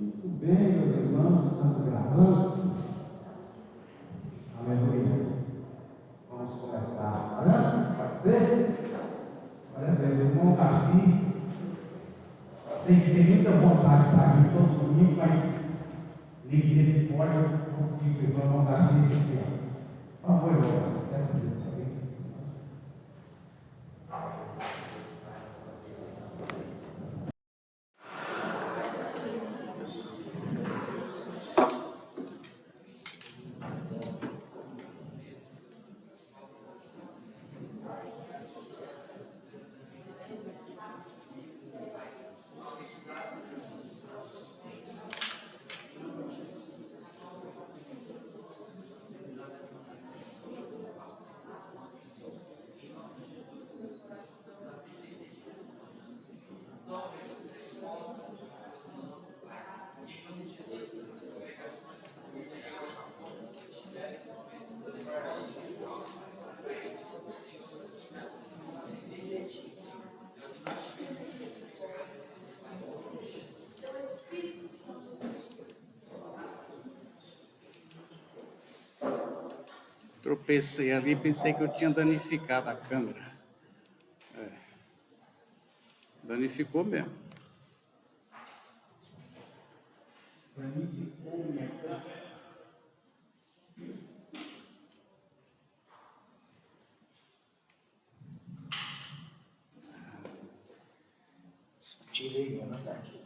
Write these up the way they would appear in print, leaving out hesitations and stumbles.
Muito bem, meus irmãos, estamos gravando. Aleluia. Vamos começar orando, pode ser? Glória a Deus, irmão Darcy. Sei que tem muita vontade para vir todo domingo, mas misericórdia, eu digo, irmão Darcy, esse aqui, ó. Por favor, irmão, peça a Deus para isso. Tropecei ali e pensei que eu tinha danificado a câmera. Danificou mesmo. Danificou minha câmera. Tirei ela daqui.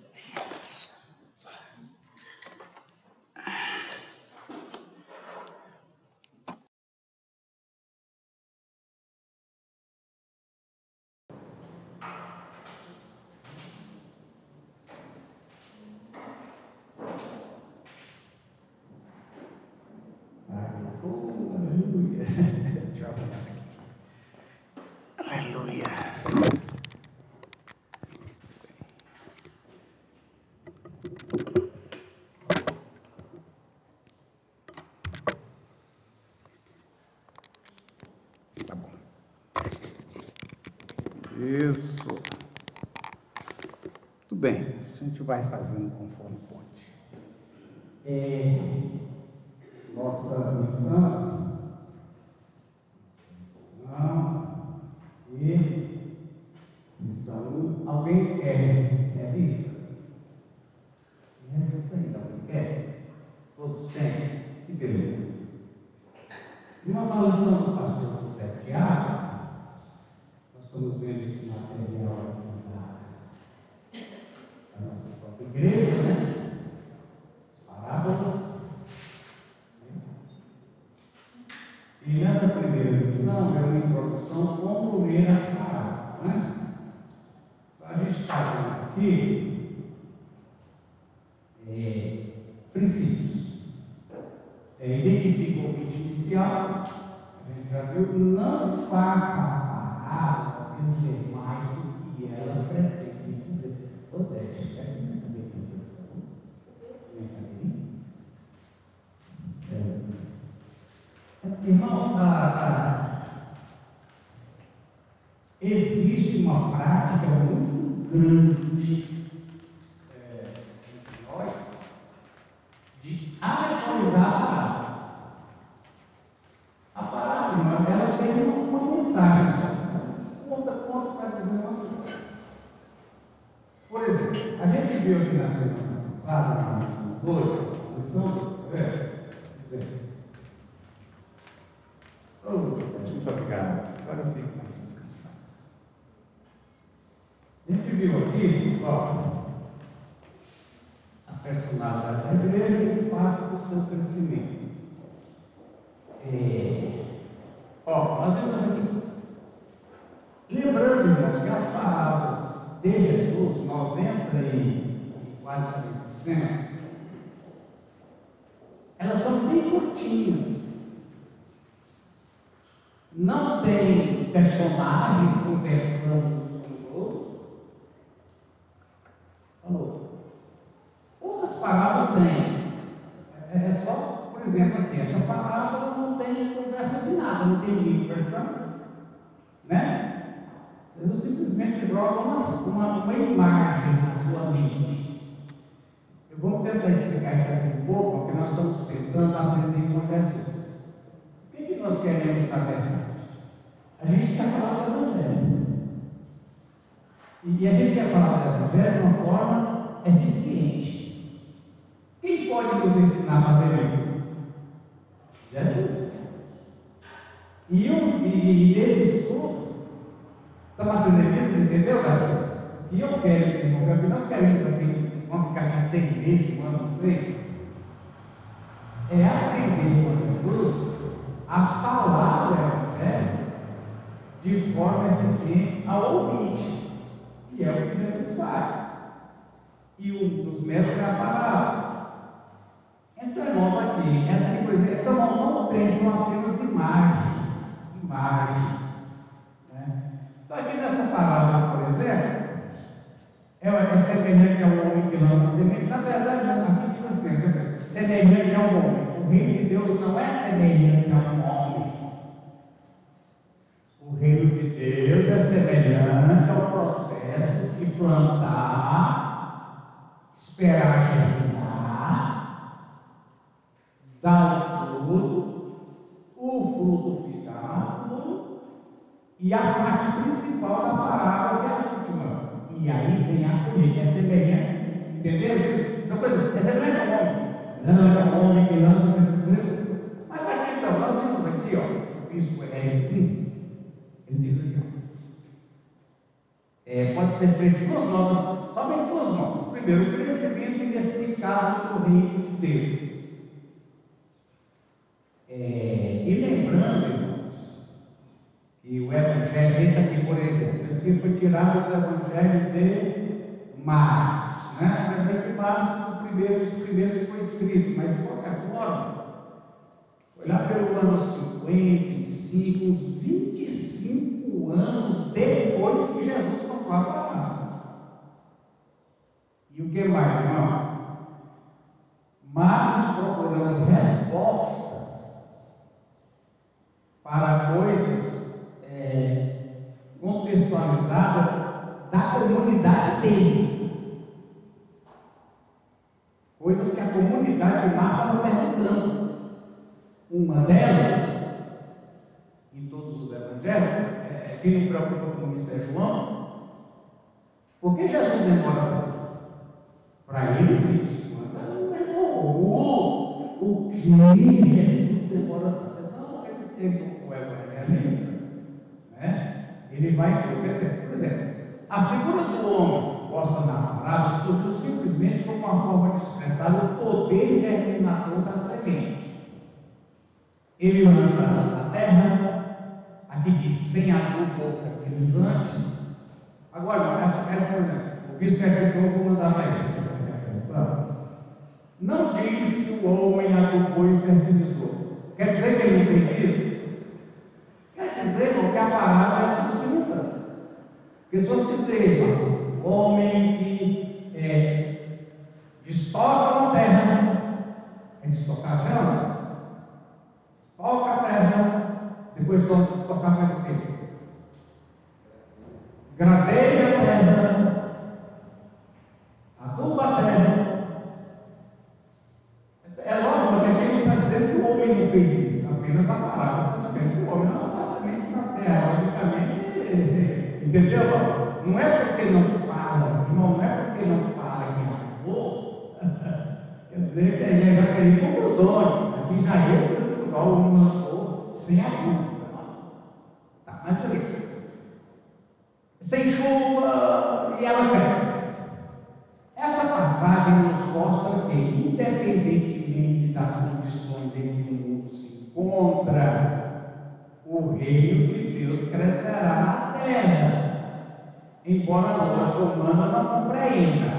Aleluia. Deixa eu arrumar aqui. Aleluia. Tá bom. Isso. Tudo bem. A gente vai fazendo conforme pode. Nossa missão e missão. Alguém quer vista? Não é vista ainda. Alguém quer? Todos têm? Que beleza. E uma avaliação do pastor José Tiago, nós estamos vendo esse material aqui da nossa própria igreja, né? As parábolas. E nessa primeira lição é uma introdução como ler as parábolas, né? Então, a gente está vendo aqui princípios. Identifica o ouvinte inicial, a gente já viu, não faça a parábola dizer mais do que ela pretende dizer. Odete, pega minha cadeirinha, por favor. Minha cadeirinha. Irmãos, existe uma prática muito grande entre nós de alegorizar a parábola. A parábola, ela tem uma mensagem só. Conta para dizer uma coisa. Por exemplo, a gente viu aqui na semana passada, na lição 2, dizendo. Muito obrigado. Agora eu fico mais descansado. A gente viu aqui, a personalidade da igreja que passa do seu crescimento. Nós vemos aqui. Lembrando, irmãos, que as palavras de Jesus, 90 e quase 100%, elas são bem curtinhas. Não tem personagens conversando uns com os outros. Falou. Outras palavras têm. É só, por exemplo, aqui. Essa palavra não tem conversa de nada, não tem inversão. Né? Jesus simplesmente joga uma imagem na sua mente. Vamos tentar explicar isso aqui um pouco, porque nós estamos tentando aprender com Jesus. O que nós queremos na verdade? A gente quer falar do Evangelho. E a gente quer falar do Evangelho de uma forma eficiente. Quem pode nos ensinar a fazer isso? Jesus. E nesse estudo, estamos aprendendo isso, entendeu, Garcia? E eu quero, irmão, que nós queremos aqui, vamos ficar aqui 6 meses, um ano, não sei, é aprender com Jesus a falar o Evangelho de forma eficiente ao ouvinte. E é o que Jesus faz. E um dos métodos é a palavra. Então, irmãos, aqui, essa aqui, por exemplo, então não tem, são apenas imagens. Né? Então, aqui nessa palavra, por exemplo, é semelhante ao homem que lança semente. Na verdade, aqui diz assim, semelhante ao homem. O reino de Deus não é semelhante a um homem. O reino de Deus é semelhante ao processo de plantar, esperar germinar, dar o fruto ficar maduro, e a parte principal da parábola, que é a última. E aí vem a colheita, é semelhante, entendeu? Então, por exemplo, é semelhante ao homem. Semelhante ao homem que lança o precisa. Mas aqui então, nós vimos aqui, ó, o bispo ele diz aqui, ó, pode ser feito duas notas, somente duas notas. Primeiro, o crescimento inexplicável do reino de Deus. E lembrando, irmãos, que o Evangelho, esse aqui, por exemplo, esse aqui foi tirado do Evangelho de Marcos, né? O Evangelho de Marcos, os primeiros que foi escrito, mas de qualquer forma, foi lá pelo ano 55, uns 25 anos depois que Jesus contou a palavra. E o que mais, irmão? Marcos procurando respostas para coisas contextualizadas da comunidade dele. Coisas que a comunidade de Marcos estava perguntando. Uma delas, em todos os evangelhos, quem não preocupa com isso é João. Por que Jesus demora tanto? Para eles, 25 anos, o que Jesus demora tanto? Então, eles têm o evangelista, né? Ele vai, por exemplo, a figura do homem posta na palavra surgiu simplesmente como uma forma de expressar o poder germinador da semente. Ele lança na terra, aqui diz sem adubo ou fertilizante. Agora, essa por exemplo, o bispo que eu vou mandar para ele. Não diz que o homem adubou e fertilizou. Quer dizer que ele não fez isso? Quer dizer, irmão, que a palavra é sucinta. Porque se fosse dizer, irmão, o homem que destoca uma terra, é destocar já? Toca a terra, depois de estocar faz o quê? Gradeia a terra, aduba a terra. É lógico que aqui não está dizendo que o homem não fez isso, apenas a palavra está dizendo que o homem não faz semente na terra. Logicamente, entendeu? Não é porque não fala, irmão, não é porque não fala que adubou, quer dizer que a gente já queria conclusões. Aqui já eu, igual o lançou, sem adubo. Tá, mas ali, sem chuva e ela cresce. Essa passagem nos mostra que, independentemente das condições em que o mundo se encontra, o reino de Deus crescerá na terra, embora a lógica humana não compreenda.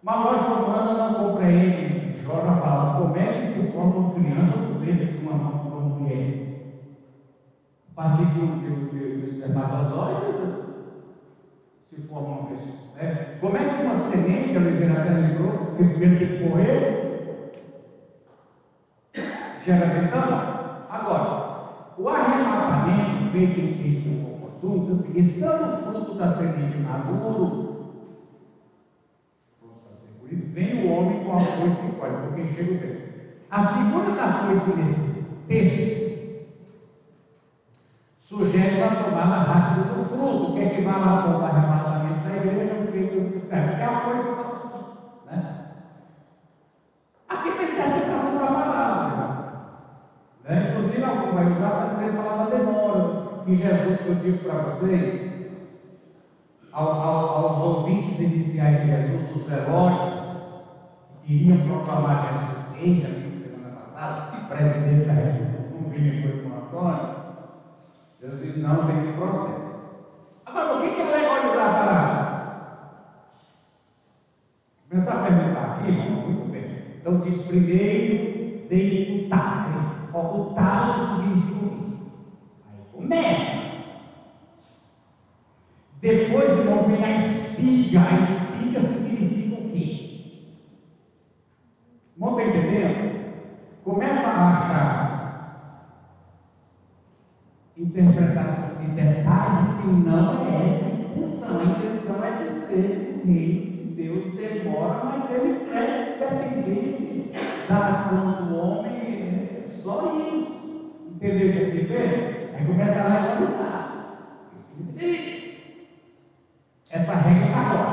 Uma lógica humana não compreende. Jó já fala, como é que se forma uma criança do ventre de uma mulher? A partir do espermatozoide se forma uma pessoa. Né? Como é que uma semente, a Oliveira até lembrou, porque primeiro tem que correr, gera vitão. Agora, o arrematamento feito em tempo oportuno, diz assim, estando o fruto da semente maduro, vem o homem com a foice se pode, porque chega o tempo. A figura da foice nesse texto sugere uma tomada rápida do fruto. O que é que vai lá sobre o arrebatamento da igreja? O que do cristão? Porque a foice só, né? Aqui tem interpretação da palavra, né? Inclusive, algum vai usar para dizer, falar da demora, que Jesus, que eu digo para vocês, aos ouvintes iniciais de Jesus, os zelotes, que iriam proclamar Jesus rei, já vimos semana passada, presidente da República, um Vini foi com Antônio, Jesus disse, não, tem um processo. Agora, por que é alegorizar a palavra? Começar a perguntar aqui, vamos muito bem. Então, diz primeiro, veio o talo. O talo significa o quê? Aí começa. Depois, irmão, vem a espiga. A espiga significa o quê? Não está entendendo? Começa a achar interpretação de detalhes que não é essa a intenção. A intenção é dizer que o reino de Deus demora, mas ele cresce dependente da ação do homem. É só isso. Entendeu isso aqui bem? Aí começa a analisar. Essa regra está fora.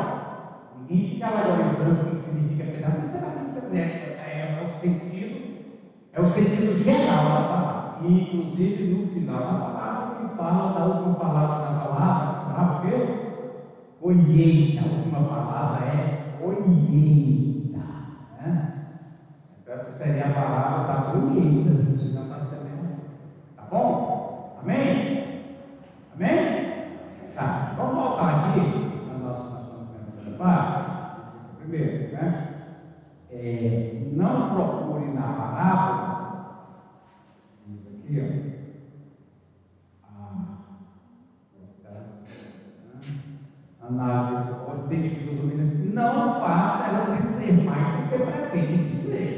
Ninguém fica alegorizando o que significa pedacinho, é o sentido geral da palavra. E, inclusive, no final da palavra, que fala da última palavra da palavra, o quê? Colheita. A última palavra é colheita. Né? Então, essa seria a palavra da colheita, que não está semeando. Tá bom? Amém? Amém? Tá, vamos voltar aqui na nossa primeira parte. Primeiro, né? Não procure na parábola, diz aqui, análise, identifica os domínios, não faça ela dizer mais do que pretende dizer.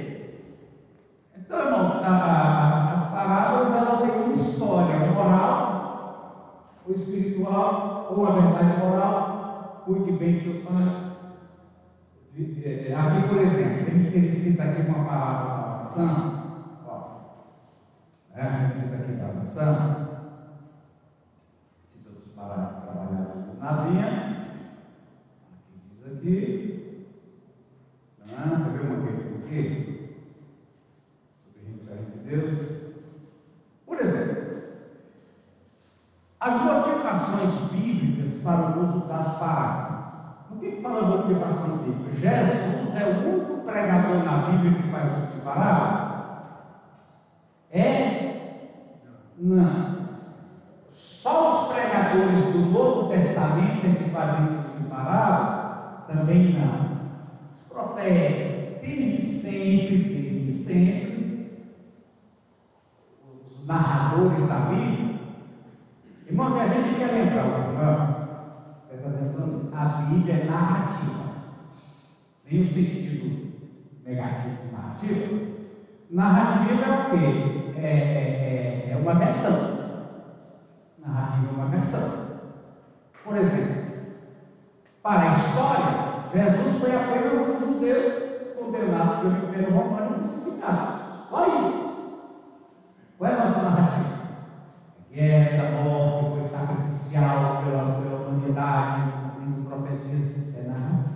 Então, irmãos, as parábolas, ela tem uma história moral, ou espiritual, ou a verdade moral, cuide bem de seus pais. Aqui, por exemplo, ele cita aqui uma parábola da oração, ele cita aqui da oração, cita dos trabalhadores na vinha, aqui diz aqui, quer ver uma que diz aqui, sobre o reino de Deus? Por exemplo, as motivações bíblicas para o uso das parábolas. O que fala a motivação bíblica? Jesus é o único pregador na Bíblia que faz uso de parábola? Não. Só os pregadores do Novo Testamento é que fazem uso de parábola? Também não. Os profetas, desde sempre, os narradores da Bíblia. Irmãos, a gente quer lembrar os irmãos, presta atenção, a Bíblia é narrativa. Tem o sentido negativo de narrativa. Narrativa é o quê? É uma versão. Narrativa é uma versão. Por exemplo, para a história, Jesus foi apenas um judeu condenado pelo Império Romano e crucificado. Só isso. Qual é a nossa narrativa? É essa morte foi sacrificial pela humanidade, cumprindo profecias. É narrativa.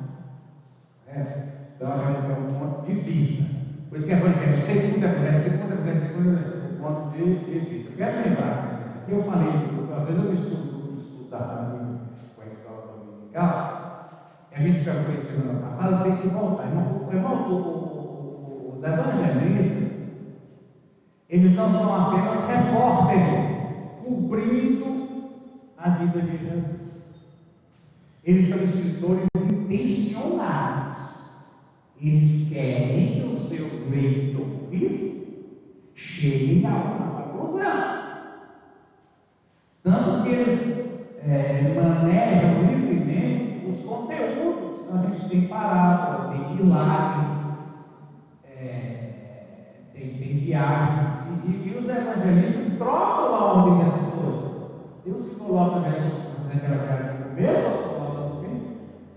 Então, é um ponto de vista. Por isso que é evangelho, segundo o ponto de vista. Eu quero lembrar, isso aqui eu falei, às vezes eu estudo da família com a escola dominical, e a gente perguntou isso semana passada, tem que voltar. Os evangelistas, eles não são apenas repórteres cobrindo a vida de Jesus. Eles são escritores intencionados. Eles querem que os seus leitores cheguem a uma conclusão. Tanto que eles manejam livremente os conteúdos. Então, a gente tem parábola, tem milagre, tem viagens. E os evangelistas trocam a ordem dessas coisas. Deus que coloca Jesus para fazer aquela viagem no começo, ou coloca no fim.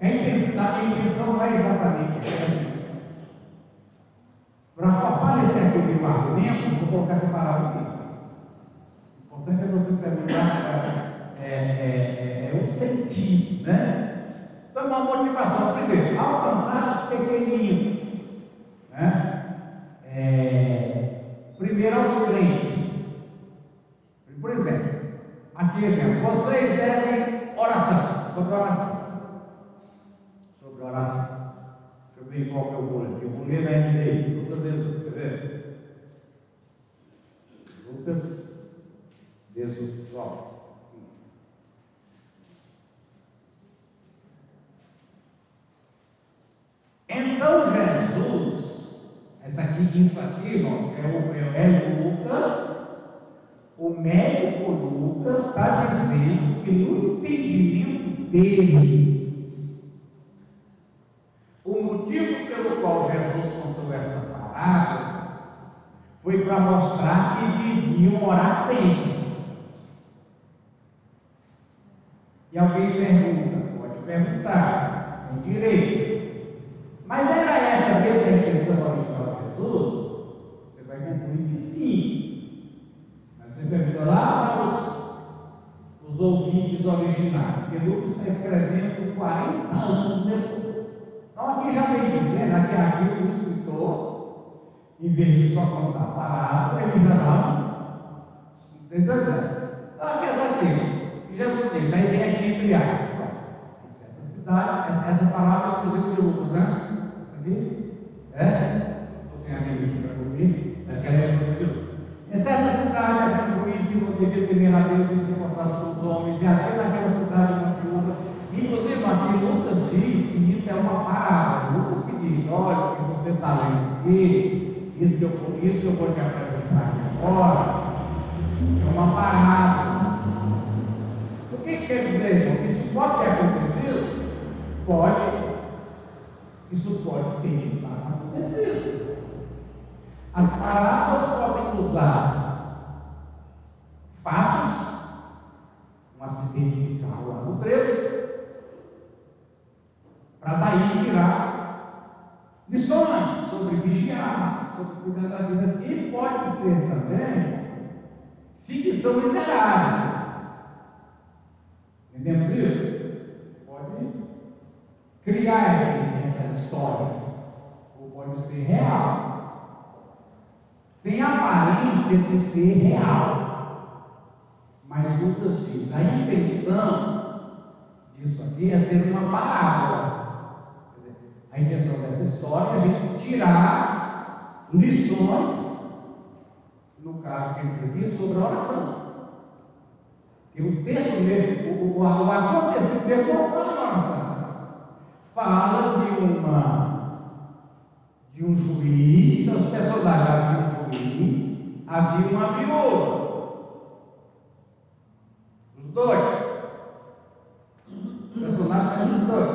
A intenção não é exatamente essa. argumento, vou colocar essa palavra aqui. O importante é você perguntar o sentido, né? Então, uma motivação, primeiro, alcançar os pequeninos, né? Primeiro aos crentes. Por exemplo, aqui exemplo, vocês devem oração, sobre oração. Sobre oração. Deixa eu ver qual que eu vou ler. Eu vou ler na NBI, Lucas 18, quer ver? Lucas 18, ó. Então Jesus, isso aqui, irmãos, é Lucas, o médico Lucas está dizendo que no entendimento dele, o motivo pelo qual Jesus contou essa parábola foi para mostrar que deviam orar sempre. E alguém pergunta, pode perguntar, tem direito. Mas era essa mesmo a intenção original de Jesus? Você vai concluir que sim. Mas você pergunta lá para os ouvintes originais, que Lucas está escrevendo 40 anos depois. Então aqui já vem dizendo que aqui o escritor, em vez de só contar a parábola, ele já dá você está dizendo? Então aqui essa aqui, Jesus disse, aí vem aqui entre aspas. Essa cidade, essa palavra é exclusiva de Lucas, né? Você é amigo para ouvir, aquela é exclusiva. Em certa cidade havia um juiz que não devia temer a Deus e se importar com os homens, e havia naquela cidade uma viúva. Inclusive aqui Lucas diz que isso é uma parábola. Lucas que diz, olha, o que você está lendo aqui, isso que eu vou te apresentar aqui agora, é uma parábola. O que quer dizer, irmão? Isso pode ter acontecido? Pode. Isso pode ter de fato acontecido. As parábolas podem usar fatos, um acidente de carro lá no trevo, para daí tirar lições sobre vigiar, sobre cuidar da vida. E pode ser também ficção literária. Entendemos isso? Pode criar essa história, ou pode ser real. Tem a aparência de ser real, mas Lucas diz, a intenção disso aqui é ser uma parábola. Quer dizer, a intenção dessa história é a gente tirar lições, no caso que ele diz aqui, sobre a oração. Porque o texto mesmo, o acontecimento não fala em oração, fala de um juiz, os personagens, havia um juiz, havia uma viúva. Os dois. Os personagens são os dois.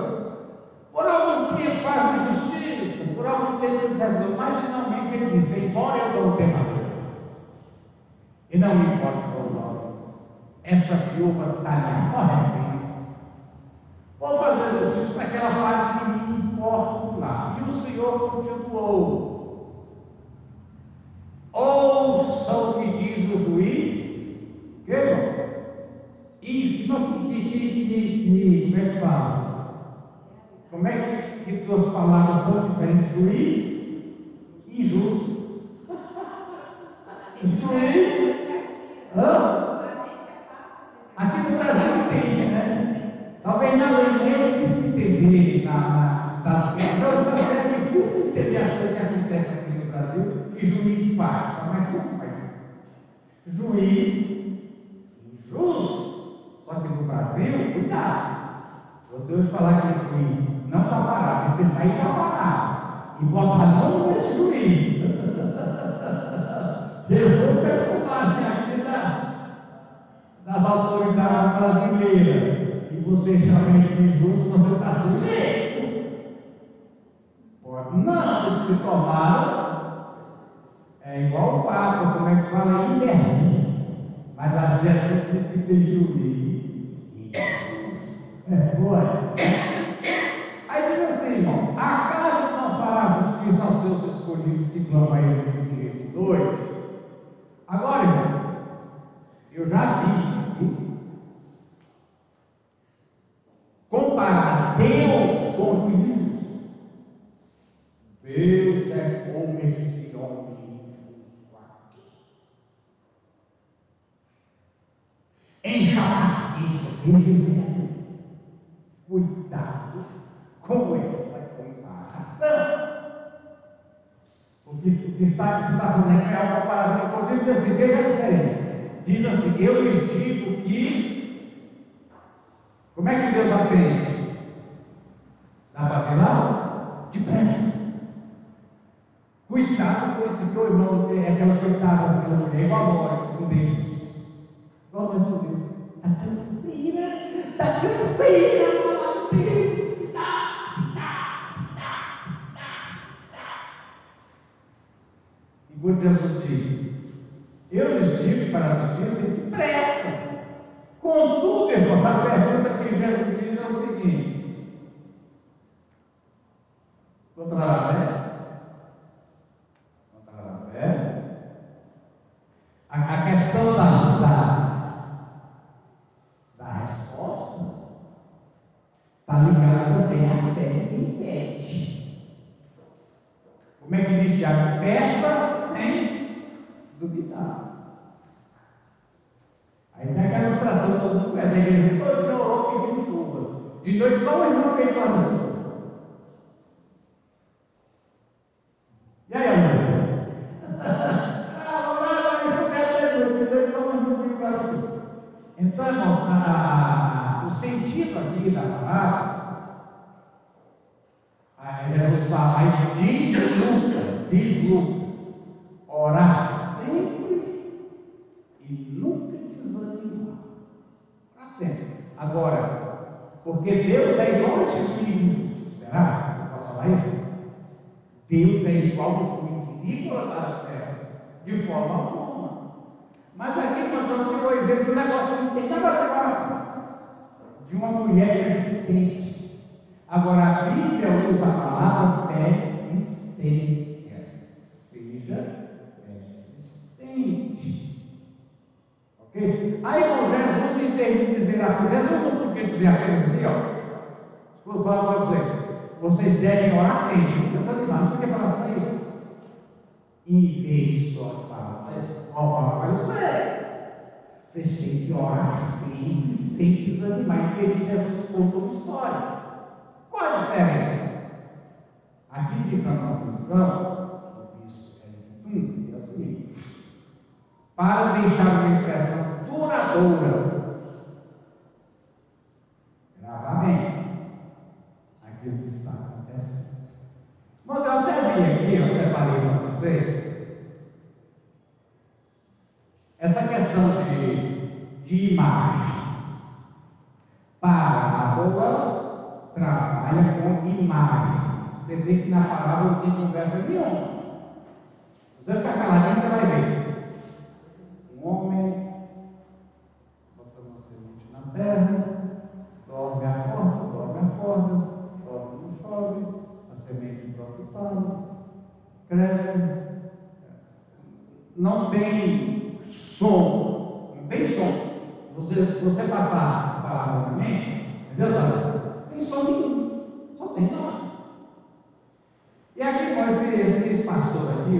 Por algum tempo fazem justiça, por algum tempo eles resolvem, mas finalmente ele disse, embora eu não tenha Deus, e não me importe com os homens, essa viúva está me aborrecendo. Vou fazer justiça naquela parte que me importa lá. E o Senhor continuou. Ouça o que diz o juiz. Como é que fala? Como é que duas palavras tão diferentes? Juiz e injusto. Juiz. Aqui no Brasil entende, né? Talvez na Alemanha é difícil entender, nos Estados Unidos é difícil entender as coisas que acontecem aqui no Brasil, que juiz faz, mas como faz isso? Juiz injusto. Só que no Brasil, cuidado. Você hoje falar que o juiz não está parado, se você sair está parado e botar não nesse juiz. Levou o personagem aqui das autoridades brasileiras. E você chama ele de injusto, você está sujeito. Pode não, eles se tornaram igual o Papa, como é que fala? Inerrantes. Mas a Jesus diz que tem juiz e injusto. Pode. Aí diz assim, irmão, acaso não fará justiça aos seus escolhidos que clamam a ele no dia de dois? Mas isso aqui, cuidado com essa comparação. O que está fazendo é uma comparação com o diz assim, veja a diferença. Diz assim, eu lhes digo que. Como é que Deus aprende? Dá para ver lá? Depressa. Cuidado com esse teu irmão, é aquela coitada daquela mulher, igual agora, com Deus. Igual nós com Deus. Está canseira, enquanto Jesus diz, eu lhes digo para a justiça, depressa. Contudo, irmãos, a pergunta que Jesus diz é o seguinte: controlar a fé? Controlar a fé? A questão da resposta está ligada também à fé de quem pede. Como é que diz Tiago? Peça sem duvidar. Aí tem aquela ilustração, todo mundo conhece. A igreja toda orou pedindo chuva. De noite só o irmão veio lá na chuva. E aí, André? De noite só o irmão veio lá na chuva. Então, irmãos, o sentido aqui da palavra, Jesus fala, aí diz Lucas, orar sempre e nunca desanimar. Orar sempre. Agora, porque Deus é igual a esse juiz injusto. Será? Eu posso falar isso? Deus é igual ao juiz iníquo da terra, de forma alguma. Mas aqui nós vamos ter o exemplo do negócio que não tem nada a ver com oração, de uma mulher persistente. Agora, a Bíblia usa a palavra persistência. Seja persistente. Ok? Aí, com Jesus, em vez de dizer Jesus não podia dizer apenas aqui, vou falar para vocês devem orar sempre. Não precisa desanimar, não podia falar só isso. Em vez só de falar só isso, falar para vocês. Vocês têm que orar sempre, sem desanimar. Em vez de Jesus contou uma história. Qual a diferença? Aqui diz na nossa lição, o bispo é o seguinte: para deixar uma impressão duradoura, gravar bem aquilo que está acontecendo. Mas eu até vi aqui, eu separei para vocês, essa questão de imagens. Parábola trabalha com imagens. Você vê que na parábola não tem conversa nenhuma. Você ficar caladinho, você vai ver. Um homem bota uma semente na terra, dorme, acorda, chove, não chove, a semente brota e fala, cresce. Não tem som, não tem som. Você passar a palavra na mente, entendeu, sabe? Não tem som nenhum, só tem nós. E aqui, esse pastor aqui,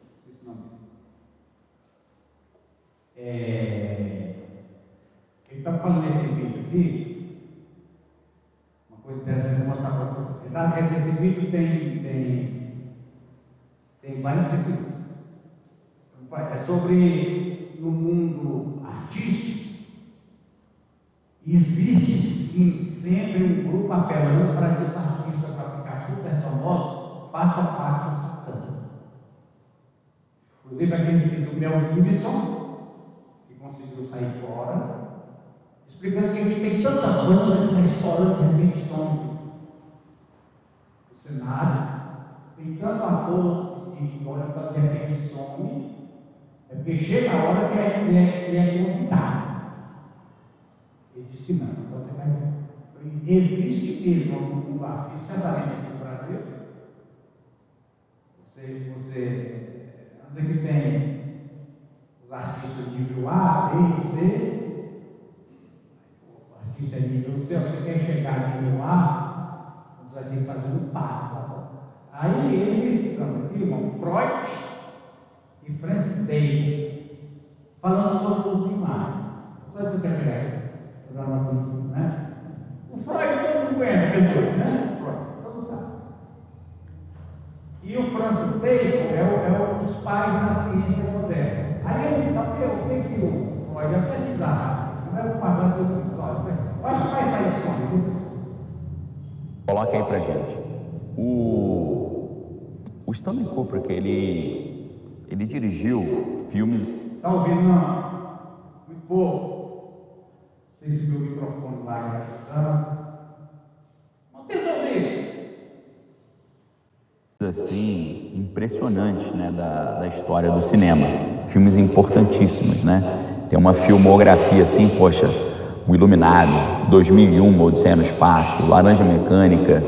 esqueci o nome dele, ele está falando nesse vídeo aqui, uma coisa interessante, vou mostrar para vocês. Esse vídeo tem 40 segundos. É sobre, no mundo artístico, existe sim sempre um grupo apelando para que os artistas, para ficar super famosos, façam parte do Satã. Inclusive aquele cito Mel Gibson, que conseguiu sair fora, explicando que aqui tem tanta banda que está estourando, de repente some o cenário, tem tanto ator que olha, de repente some. É porque chega a hora que ele é convidado. Ele disse que não, então você vai ver. Existe mesmo no mundo artístico, certamente aqui no Brasil. Onde é que tem os artistas nível A, B e C? O artista é nível C, você quer chegar a nível A, você vai ter que fazer um par, tá bom? Aí eles estão aqui, irmão, Freud e Francis Bacon, falando sobre os imagens. Você Só isso que eu quero pegar sobre a nossa missão, né? O Freud todo mundo conhece, depois, né? Freud, todo mundo sabe. E o Francis Bacon é um dos pais da ciência moderna. Aí ele, o que o Freud, até bizarro, vai passar todo mundo. Eu acho que vai sair o som. Coloca aí pra gente. O Stanley Kubrick, ele dirigiu filmes. Está ouvindo? Não. Muito pouco. Vocês viram o microfone lá embaixo. Não tenta ouvir. Assim, impressionantes, né, da história do cinema. Filmes importantíssimos, né? Tem uma filmografia assim, poxa, O Iluminado, 2001, Odisseia no Espaço, Laranja Mecânica,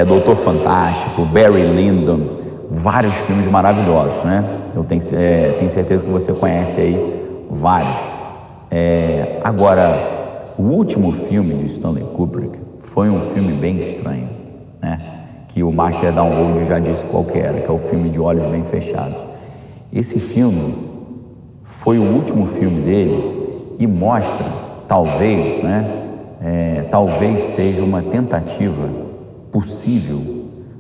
Doutor Fantástico, Barry Lyndon, vários filmes maravilhosos, né? Eu tenho certeza que você conhece aí vários. Agora, o último filme de Stanley Kubrick foi um filme bem estranho, né? Que o Master Download já disse qual que era, que é o filme de Olhos Bem Fechados. Esse filme foi o último filme dele e mostra, talvez, né, talvez seja uma tentativa possível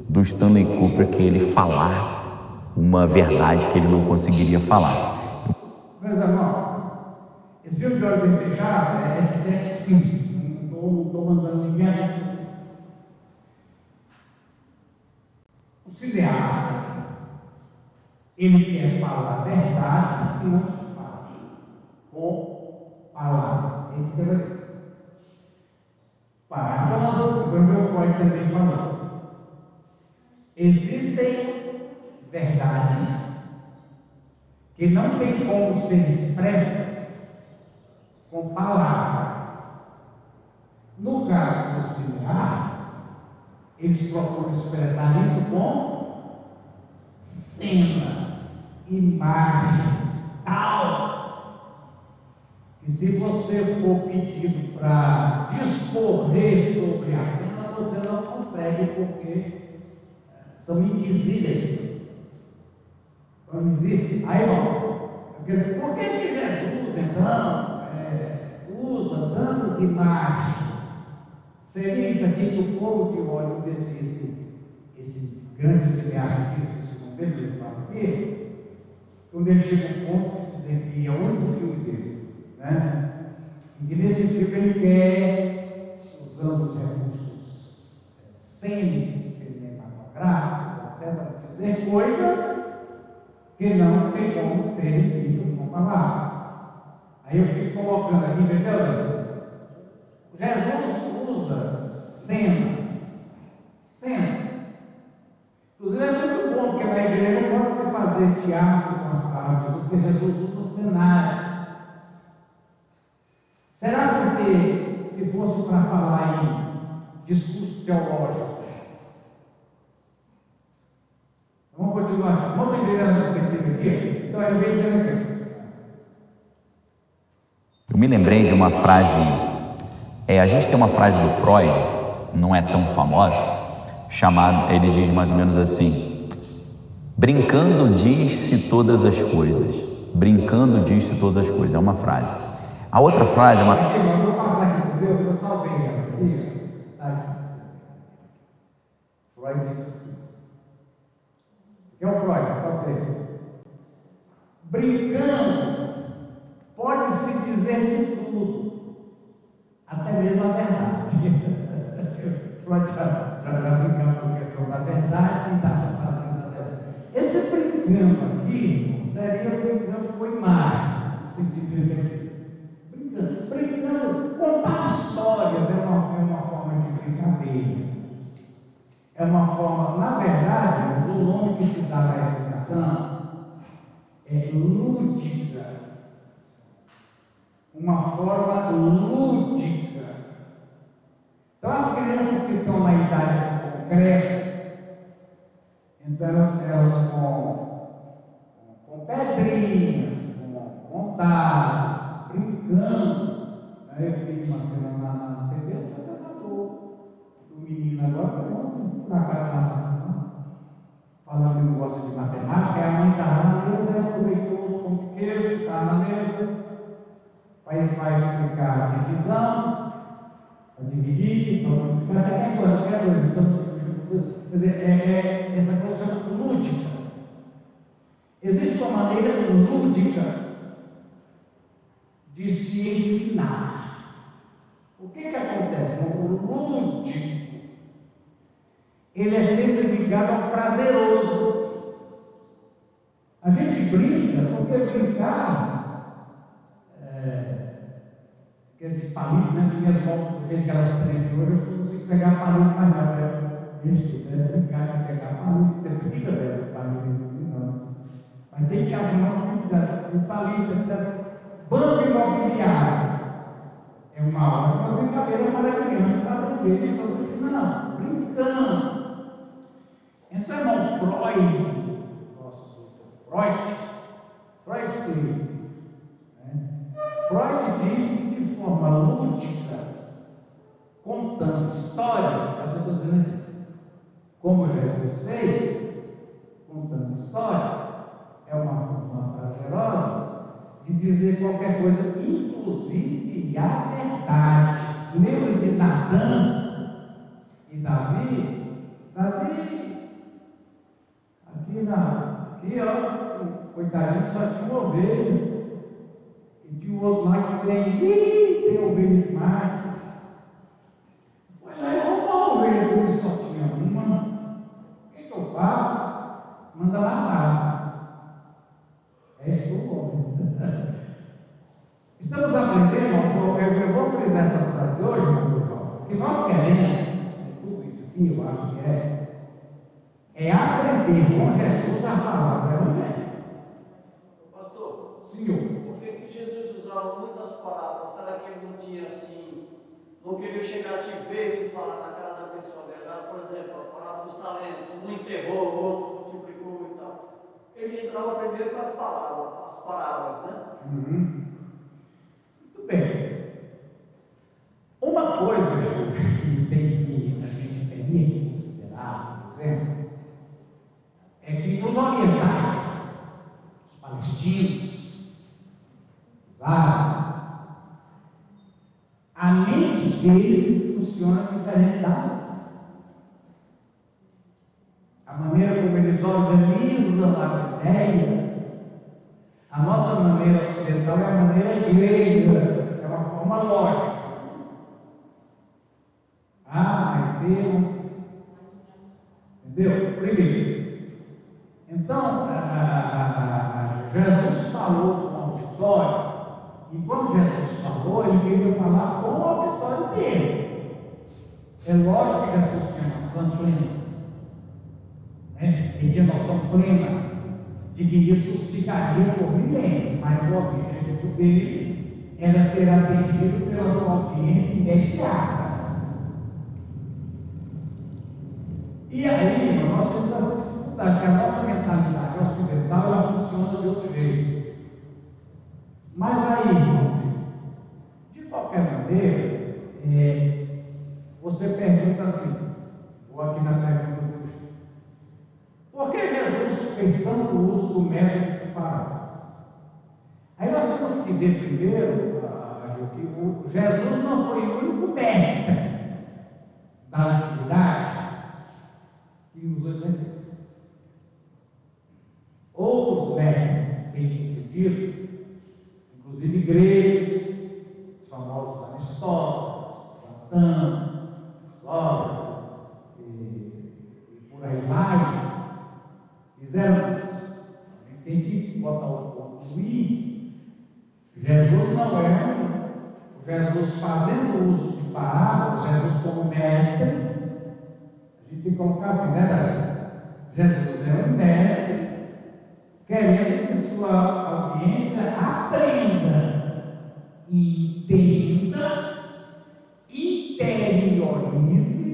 do Stanley Kubrick ele falar uma verdade que ele não conseguiria falar. Meus irmãos, esse filme de Olhos Bem Fechados é de Sex Pistols. Não estou mandando ninguém assistir. O cineasta, ele quer falar verdades que não se falam com palavras. É isso que ele vai dizer. Parábolas, como o Freud também falou. Existem verdades que não têm como ser expressas com palavras. No caso dos cineastas, eles procuram expressar isso com cenas, imagens, aulas. E se você for pedido para discorrer sobre a cena, você não consegue, porque são indizíveis. Aí, bom, por que Jesus, então, usa tantas imagens? Seria isso aqui que o povo de Hollywood, esse grande cineasta que esqueci o nome dele, aqui, quando ele chega ao ponto de dizer que é o único filme dele, né? E que nesse filme ele quer, usando os recursos cênicos, cinematográficos, etc., dizer coisas que não tem como serem ditas com palavras. Aí eu fico colocando aqui, entendeu? Jesus usa cenas. Inclusive é muito bom, porque na igreja pode-se fazer teatro com as palavras, porque Jesus usa cenário. Será porque, se fosse para falar em discurso teológico, vamos continuar, vamos entender o sentido aqui? Então ele vem dizendo aqui. Eu me lembrei de uma frase, a gente tem uma frase do Freud, não é tão famosa, ele diz mais ou menos assim: brincando diz-se todas as coisas. Brincando diz-se todas as coisas, é uma frase. A outra frase é uma... Eu vou passar aqui, entendeu? Eu salvei ela aqui. Tá aqui. Freud disse assim. Que é o Freud, salvei. Brincando, pode-se dizer de tudo, até mesmo a verdade. Freud já brincava com a questão da verdade e da fantasia da verdade. Esse brincando aqui seria brincando com imagens, no sentido de dizer, brincando, contar histórias é uma forma de brincadeira. É uma forma, na verdade, o nome que se dá à educação é lúdica. Uma forma lúdica. Então, as crianças que estão na idade concreta, então elas com pedrinhas, com dados, brincando. Aí eu vi uma cena na TV, eu até falou do menino agora, foi ontem, por acaso na passada, falando que não gosta de matemática, aí a mãe está lá na mesa, aproveitou os pão de queijo, está na mesa, aí faz Mas você quer quanto? Quer dois. Então, quer dizer, essa coisa chama lúdica. Existe uma maneira lúdica de se ensinar. O que acontece? O lúdico, ele é sempre ligado ao prazeroso. A gente brinca, porque brincar que é de palito, né? Minhas mãos, do jeito que elas tremem hoje, eu não consigo pegar palito mais nada, né? Isso, brincar de pegar palito, você brinca, né? Palito, não. Mas tem que as mãos de palito, etc. Banco imobiliário é uma brincadeira para crianças aprenderem sobre finanças, brincando. Então, irmão Freud, nosso Freud escreveu, né? Freud disse de forma lúdica, contando histórias, sabe o que eu estou dizendo aqui? Como Jesus fez, contando histórias, é uma forma prazerosa de dizer qualquer coisa, inclusive a verdade. Lembra de Natan e Davi? Aqui, ó, o coitadinho só tinha uma ovelha. E tinha um outro lá que tem ovelha demais. Foi lá e roubou a ovelha, porque ele só tinha uma. O que eu faço? Manda matar. É isso que eu vou. Estamos aprendendo, eu vou frisar essa frase hoje, meu irmão, que nós queremos, tudo isso aqui eu acho que é aprender com Jesus a falar do Evangelho. Pastor, Senhor. por que Jesus usava muitas parábolas? Será que ele não tinha assim, não queria chegar de vez e falar na cara da pessoa a verdade? Por exemplo, a parábola dos talentos, um enterrou, o outro multiplicou e tal. Ele entrava primeiro com as parábolas, né? Muito bem. Uma coisa que a gente teria que considerar, por exemplo, é que os orientais, os palestinos, os árabes, a mente deles funciona diferente da nossa. A maneira como eles organizam as ideias, a nossa maneira ocidental é a maneira grega, é uma forma lógica. Mais Deus, entendeu? Primeiro. Então, Jesus falou com o auditório, e quando Jesus falou, ele queria falar com o auditório dele. É lógico que Jesus tinha noção plena, né? Ele tinha noção plena de que isso ficaria por milênios, mas o objetivo dele era ser atendido pela sua audiência imediata. E aí, nós temos essa dificuldade, que a nossa mentalidade ocidental, ela funciona de outro jeito. Mas aí, irmão, de qualquer maneira, você pergunta assim, vou aqui na pergunta do Chico, por que Jesus fez tanto uso do método de parábolas? Aí nós temos que ver primeiro, que Jesus não foi o único mestre da antiguidade que usou esse exemplo. Outros mestres bem-sucedidos, inclusive gregos, os famosos Aristóteles, Platão, Sócrates, e por aí vai, fizeram isso. A gente tem que botar o ponto no i. Jesus não é o Jesus fazendo uso de parábolas, Jesus como mestre. A gente tem que colocar assim, né, Brasil? Jesus é um mestre querendo que sua audiência aprenda, entenda, interiorize,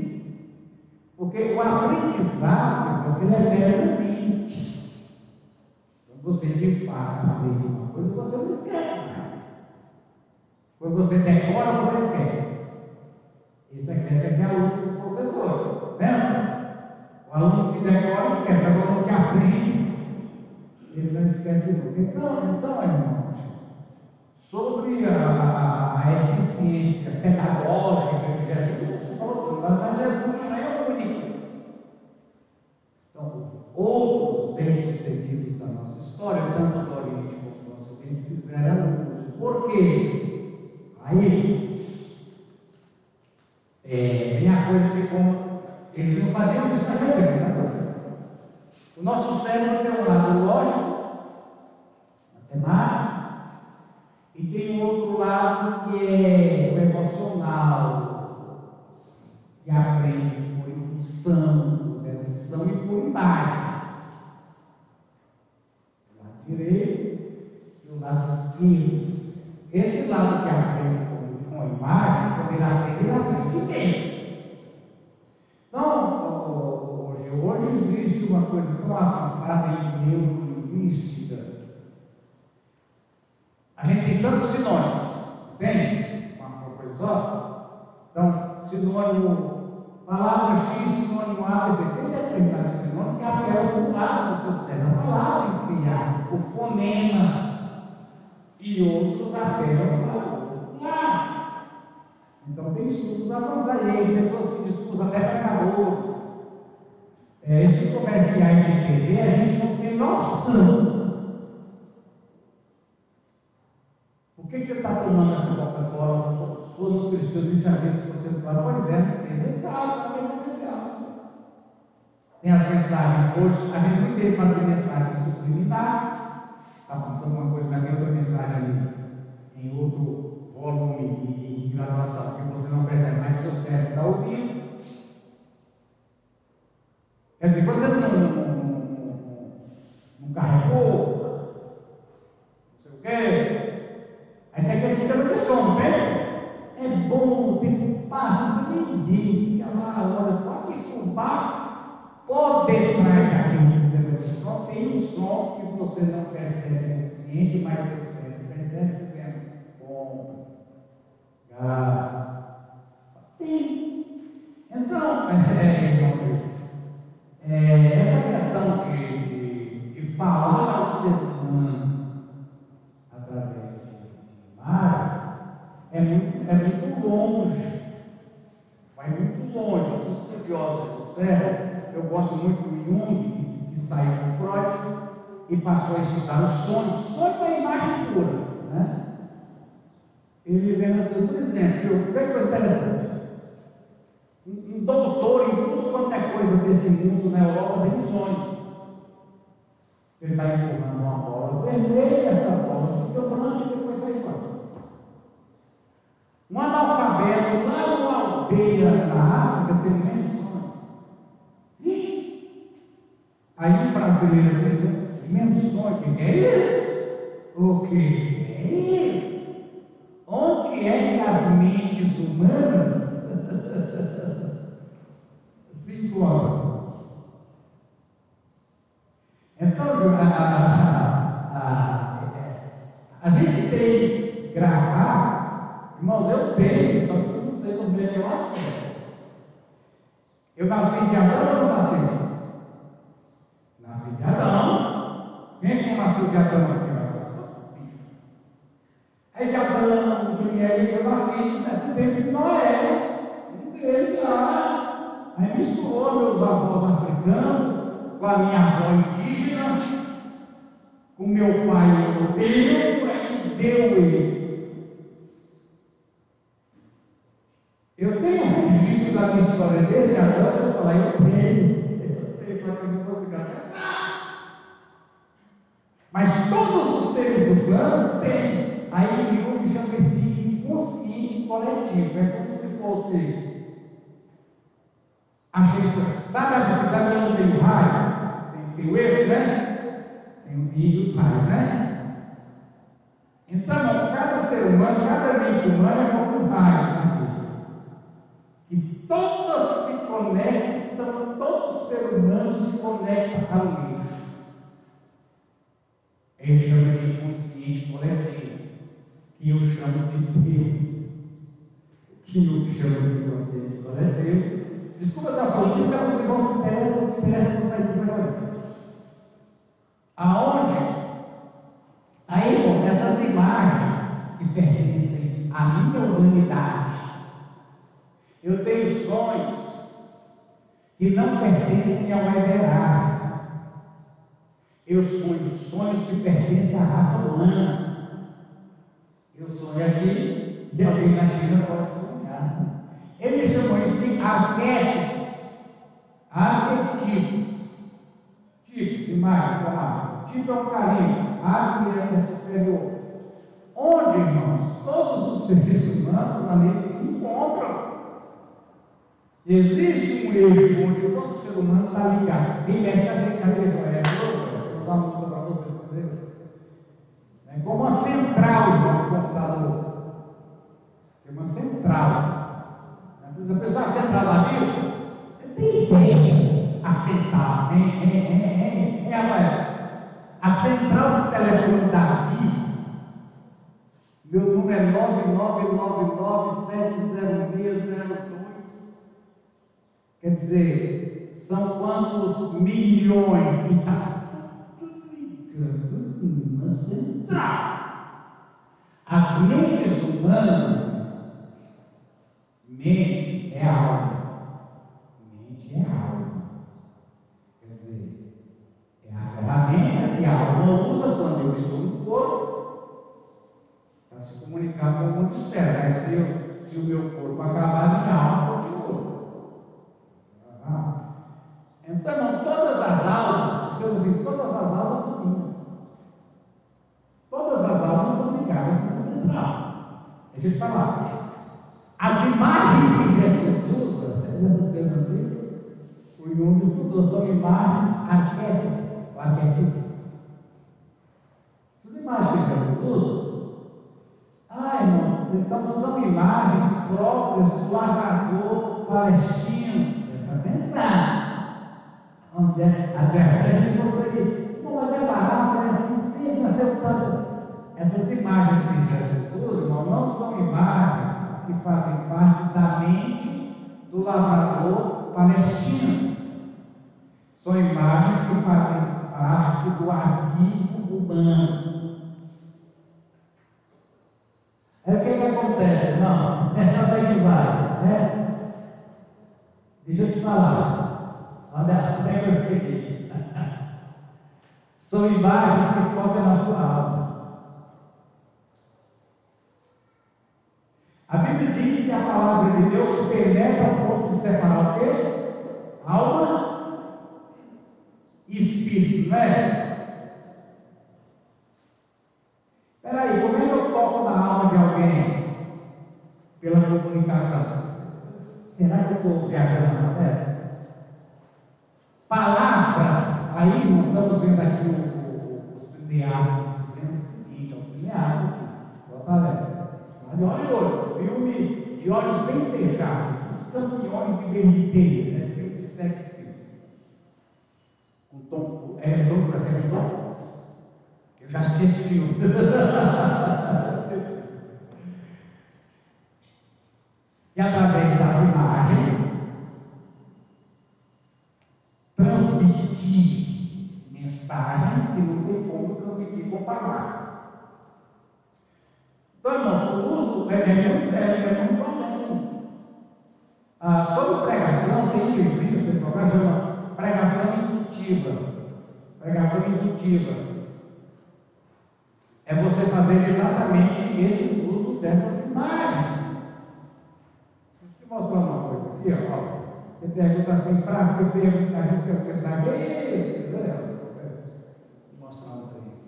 porque o aprendizado ele é permanente. Quando você de fato aprende uma coisa, você não esquece mais. Quando você decora, você esquece. Essa aqui é a luta dos professores, né? O aluno que decora esquece, mas o aluno que aprende, ele não esquece nunca. Então irmãos, sobre a eficiência pedagógica de Jesus, você falou tudo, mas Jesus não é o único. Então, outros bem-sucedidos da nossa história, tanto do Oriente como do Ocidente, fizeram uso. Por quê? Aí vem a coisa de como eles não sabiam disso também, né? O nosso cérebro tem um lado lógico, matemático, e tem um outro lado que é o emocional, que aprende por impulsão, por dedução e por imagem. O lado direito e o lado esquerdo. Esse lado que aprende com imagens, quando ele aprende mesmo. Então, hoje existe uma coisa tão avançada em neurolinguística. A gente tem tantos sinônimos, tem? Uma coisa só? Então, sinônimo, palavra X, sinônimo A, você tem determinado sinônimo que apela para o lado do seu cérebro. A palavra em si, o fonema, e outros apelam para o outro lado. Então, tem estudos avançados, e aí pessoas que discutem até pecadores. Esses comerciais de TV, a gente não tem noção. Por que você está tomando essa Coca-Cola? Sua nutricionista disse que você não pode. Pois é, não sei. Você sabe, não tem comercial. Tem as mensagens. Hoje, a gente não tem para ter mensagem subliminar. Está passando uma coisa, mas tem outra mensagem ali, em outro volume e graduação, que você não percebe, mas seu cérebro está ouvindo. Quer dizer, você não carregou, não sei o quê. Aí tem aquele sistema de som, tem? É bom, o tempo passa, você nem vê, fica lá, olha só que por baixo, por detrás daquele sistema de som, tem um som que você não percebe consciente, mas seu cérebro percebe sendo bom, gás. Tem. Então, essa questão de falar ao ser humano através de imagens é muito longe, vai muito longe. Os estudiosos do cérebro, eu gosto muito do Jung, que saiu do Freud e passou a estudar o sonho. O sonho é a imagem pura, né? Ele vendo assim, por exemplo, que coisa interessante. Um doutor em tudo quanto é coisa desse mundo na Europa tem um sonho. Ele está empurrando uma bola vermelha, essa bola fica branca e depois sai fora. Um analfabeto lá numa aldeia na África tem o mesmo sonho. Aí um brasileiro diz, o mesmo sonho, o que é isso? O que é isso? Onde é que as mentes humanas se encontram? Então, a gente tem gravar, irmãos, eu tenho, só que eu não sei como é que eu acesso. Eu nasci de Adão ou não nasci? Nasci de Adão. Quem é que não nasceu de Adão aqui? Aí de Adão, eu nasci nesse tempo de Noé, um deles lá. Aí misturou meus avós africanos com a minha avó indígena, com meu pai europeu, aí deu ele. Eu tenho um registro da minha história desde Adão, eu vou falar, eu tenho, só que eu não consigo acertar. Mas todos os seres humanos têm. Aí o Jung chama isso de inconsciente coletivo. É como se fosse. Achei isso. Sabe a bicicleta onde tem o raio? Tem o eixo, né? E os raios, né? Então, cada ser humano, cada mente humana é como um raio. E todos se conectam, todo ser humano se conecta ao lixo. Ele chama de inconsciente coletivo, que eu chamo de Deus, que eu chamo de inconsciente coletivo. Desculpa estar falando isso, mas vocês vão se interessar não sair disso agora. Aonde? Aí, essas imagens que humanidade. Eu tenho sonhos que não pertencem ao Everard. Eu sonho sonhos que pertencem à raça humana. Eu sonho aqui e alguém na China pode sonhar. Eles chamam isso de arquétipos. Arquetipos. Tipos, imagem, formato. Tipo é um carinho. Arque é superior. Onde, irmãos, todos os seres humanos ali se encontram. Existe um eixo onde todo ser humano está ligado. Quem mexe a gente, cadê Joé? Vou dar uma luta para vocês entenderem. É como uma central, irmão, de computador. Tem uma central. A pessoa a central da vida, você tem ideia? A central, a central de telefone da vida. Meu número é 999970602. Quer dizer, são quantos milhões que está tudo ligando numa central. As mentes humanas, mente é alma. Mente é alma. Quer dizer, é a ferramenta que a alma usa quando eu estou no corpo para se comunicar com o mundo externo. Mas se o meu corpo acabar, minha alma continua. Então, irmão, todas as almas, todas as almas são minhas. Todas as almas são ligadas na central. Deixa eu te falar. As imagens que Jesus usa, nessas coisas assim, o Jung estudou, são imagens arquétipas. Essas imagens que Jesus usa, irmãos, então são imagens próprias do lavrador palestino. Presta atenção. Onde é a terra? A gente consegue, mas é barato, é assim, sim, nasceu tanto. Essas imagens que Jesus usa, irmão, não são imagens que fazem parte da mente do lavrador palestino. São imagens que fazem parte do arquivo humano. Aí o que acontece, irmão? Onde é que vai? Deixa eu te falar. Onde é que eu fiquei? São imagens que tocam na sua alma. A Bíblia diz que a palavra de Deus penetra ao ponto de separar o quê? Alma e espírito, não é? Espera aí, como é que eu toco na alma de alguém? Pela comunicação. Será que eu estou viajando na peça? Palavras, aí nós estamos vendo aqui o cineasta dizendo o seguinte, é um cineasta aqui, de olho em olho, filme de olhos bem fechados, os campeões de vermelho, filme de sexo físico. Com Tom, aquele Tom, eu já assisti esse filme. E através das imagens, transmitir mensagens que não tem como transmitir com palavras. Então, irmãos, o uso é muito além. Sobre pregação, tem um livrinho, você procurar, chama Pregação Indutiva. Pregação Indutiva. É você fazer exatamente esse uso dessas imagens. Deixa eu te mostrar uma coisa aqui, ó. Você pergunta assim, a gente pergunta, que é isso? Vou mostrar um trem aqui.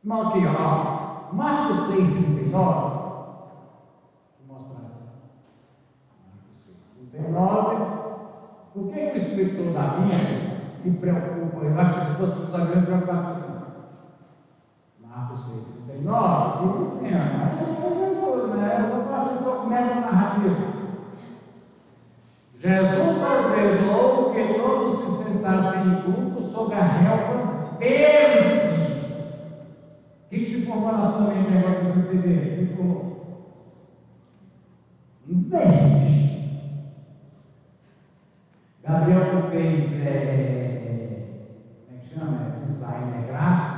Irmão, aqui, ó. Marcos 6,39. Vou mostrar aqui. Marcos 6,39. Por que o escritor da Bíblia se preocupa? Eu acho que se fosse os aviões preocupados com isso. Marcos 6,39 diz assim, é Jesus, né? Eu não faço só com mera narrativa. Jesus ordenou que todos se sentassem em grupo sobre a relva verde. O que se formou na sua mente agora que você vê? O que formou? Um verde. como é que chama? Designer gráfico.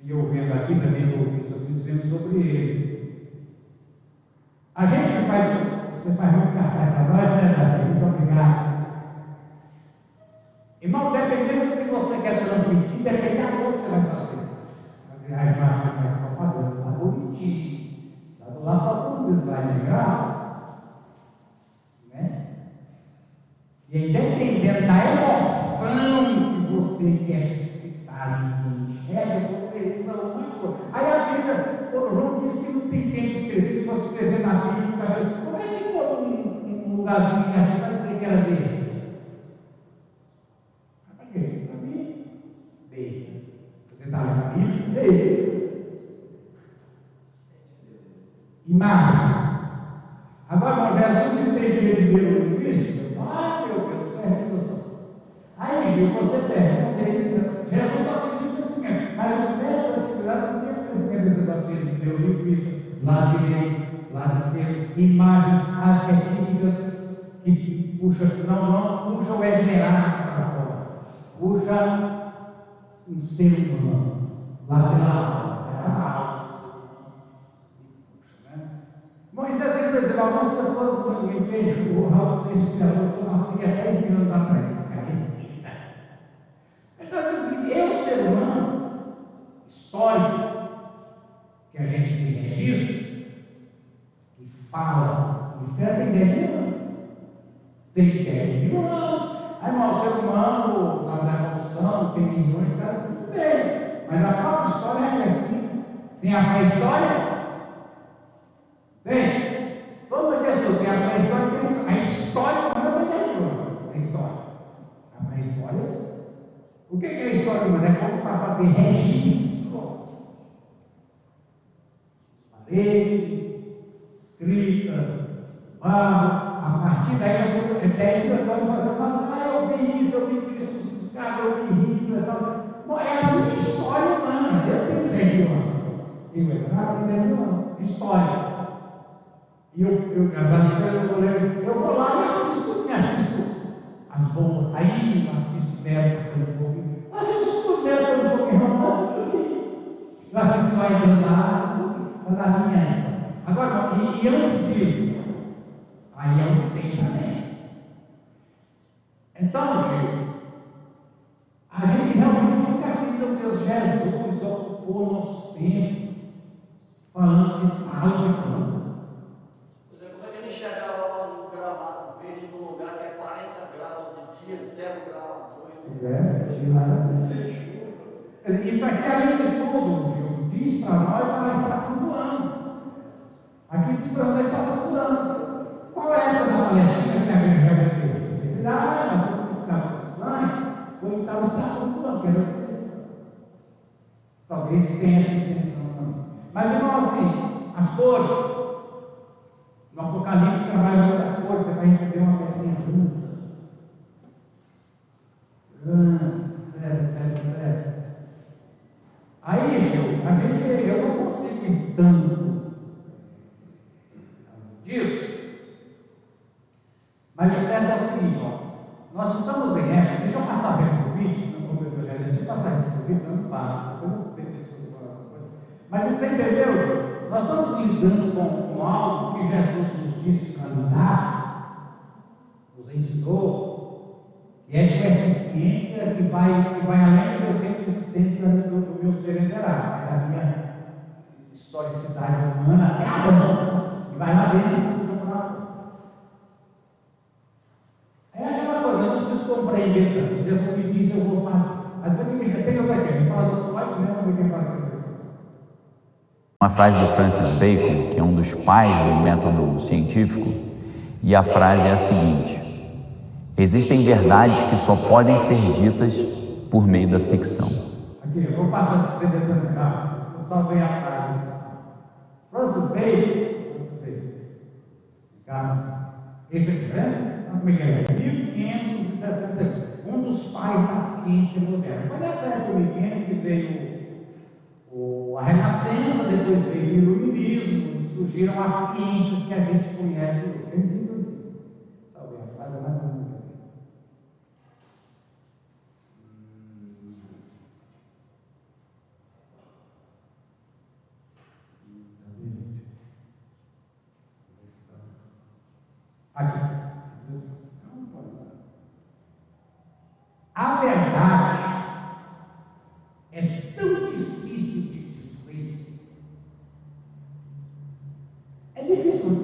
E eu vendo aqui também, eu fiz vendo sobre ele. A gente que você faz muito cartaz para nós, né, Brasil? Muito obrigado. Irmão, dependendo do que você quer transmitir, depende da cor que você vai fazer. Fazer a imagem mais propaganda, tá bonitinho. Tá do lado para o design gráfico, né? E aí, dependendo da emoção que você quer suscitar em quem enxerga, você usa uma cor. Aí a Bíblia, o João disse que não tem tempo de escrever, se você escrever na Bíblia, como é que foi um lugarzinho aqui para dizer que era verde? Para mim, verde. Você está lendo a Bíblia? Verde. Imagem. Agora, irmão, Jesus entendia de ver o Cristo? Ai, meu Deus, pergunta. Aí, Gil, você pergunta, Jesus só pediu conhecimento, mas os mestres da antiguidade não tinham conhecimento desse negócio de ver o Cristo, lado direito, lado esquerdo, imagens arquetípicas que não puxa o Ednerar para fora, puxa um ser humano, lateral. Moisés sempre dizia, algumas pessoas não entendem o Raul Seixas de Arroz que eu nasci há 10 mil anos atrás. Então, assim, é o ser humano histórico que a gente tem registro, que fala, escreve tem 10 mil anos. Tem 10 mil anos. Aí, irmão, o ser humano, na revolução, tem milhões de caras, tudo bem. Mas a própria história é assim. Tem a pré-história. Bem, todo mundo diz tem a pré-história e tem a história. Não tem a história. A pré-história. O que é a história humana? É quando passa a ter registro. Parede, escrita, barro. A partir daí nós temos 10 mil anos fazendo, eu vi isso, eu vi Cristo crucificado, eu vi Hitler e tal. Bom, é a minha história humana. Eu tenho 10 mil anos. Eu tenho 10 mil anos de história. E eu vou lá e assisto as bombas caindo, assisto Neto tocando fogo. Assisto tudo Neto tocando fogo, irmão. Eu assisto lá entrando na água, mas a minha história. Agora, e antes disso, aí é onde tem também. Então, Gil, a gente realmente fica assim, meu Deus, Jesus ocupou o nosso tempo, falando de tal, de plano. Como é que ele chegava lá no Gramado Verde, num lugar que é 40 graus de dia, 0 graus à noite? Sem chuva. Isso aqui, além de tudo, Gil, diz para nós a estação do ano. Aqui diz para nós a estação do ano. Qual é a época da Palestina que a Bíblia já vai ter? Você diz, mas se eu ficar os planos, foi tal estação do ano, que era o talvez tenha essa intenção também. Mas, irmão, assim, as cores. No Apocalipse trabalha muitas cores, você vai receber uma pedrinha etc. Aí, Gil, eu não consigo ir tanto disso. Mas o certo é o seguinte, nós estamos em época, deixa eu passar a vez do vídeo, deixa eu passar esse do vídeo, não passa, depois eu vejo se você fala alguma coisa. Mas você entendeu, Gil? Nós estamos lidando com algo que Jesus nos disse para lidar, nos ensinou, que é de uma eficiência que vai além do meu tempo de existência do meu ser literário, da minha historicidade humana até Adão, e vai lá dentro do jornal. É aquela coisa, eu não preciso compreender tanto. Jesus me disse, eu vou fazer. Mas quando me repete outra coisa, me fala dos pais, né? Mas me fala. Uma frase do Francis Bacon, que é um dos pais do método científico, e a frase é a seguinte: existem verdades que só podem ser ditas por meio da ficção. Aqui, eu vou passar para você determinar. Eu só venho a frase. Francis Bacon. Carlos. Esse aqui, né? Como é que é? 1560. Um dos pais da ciência moderna. Foi nessa época, 1500, que veio a Renascença, depois veio o Iluminismo, surgiram as ciências que a gente conhece hoje. Ele diz assim, talvez a frase mais ou menos.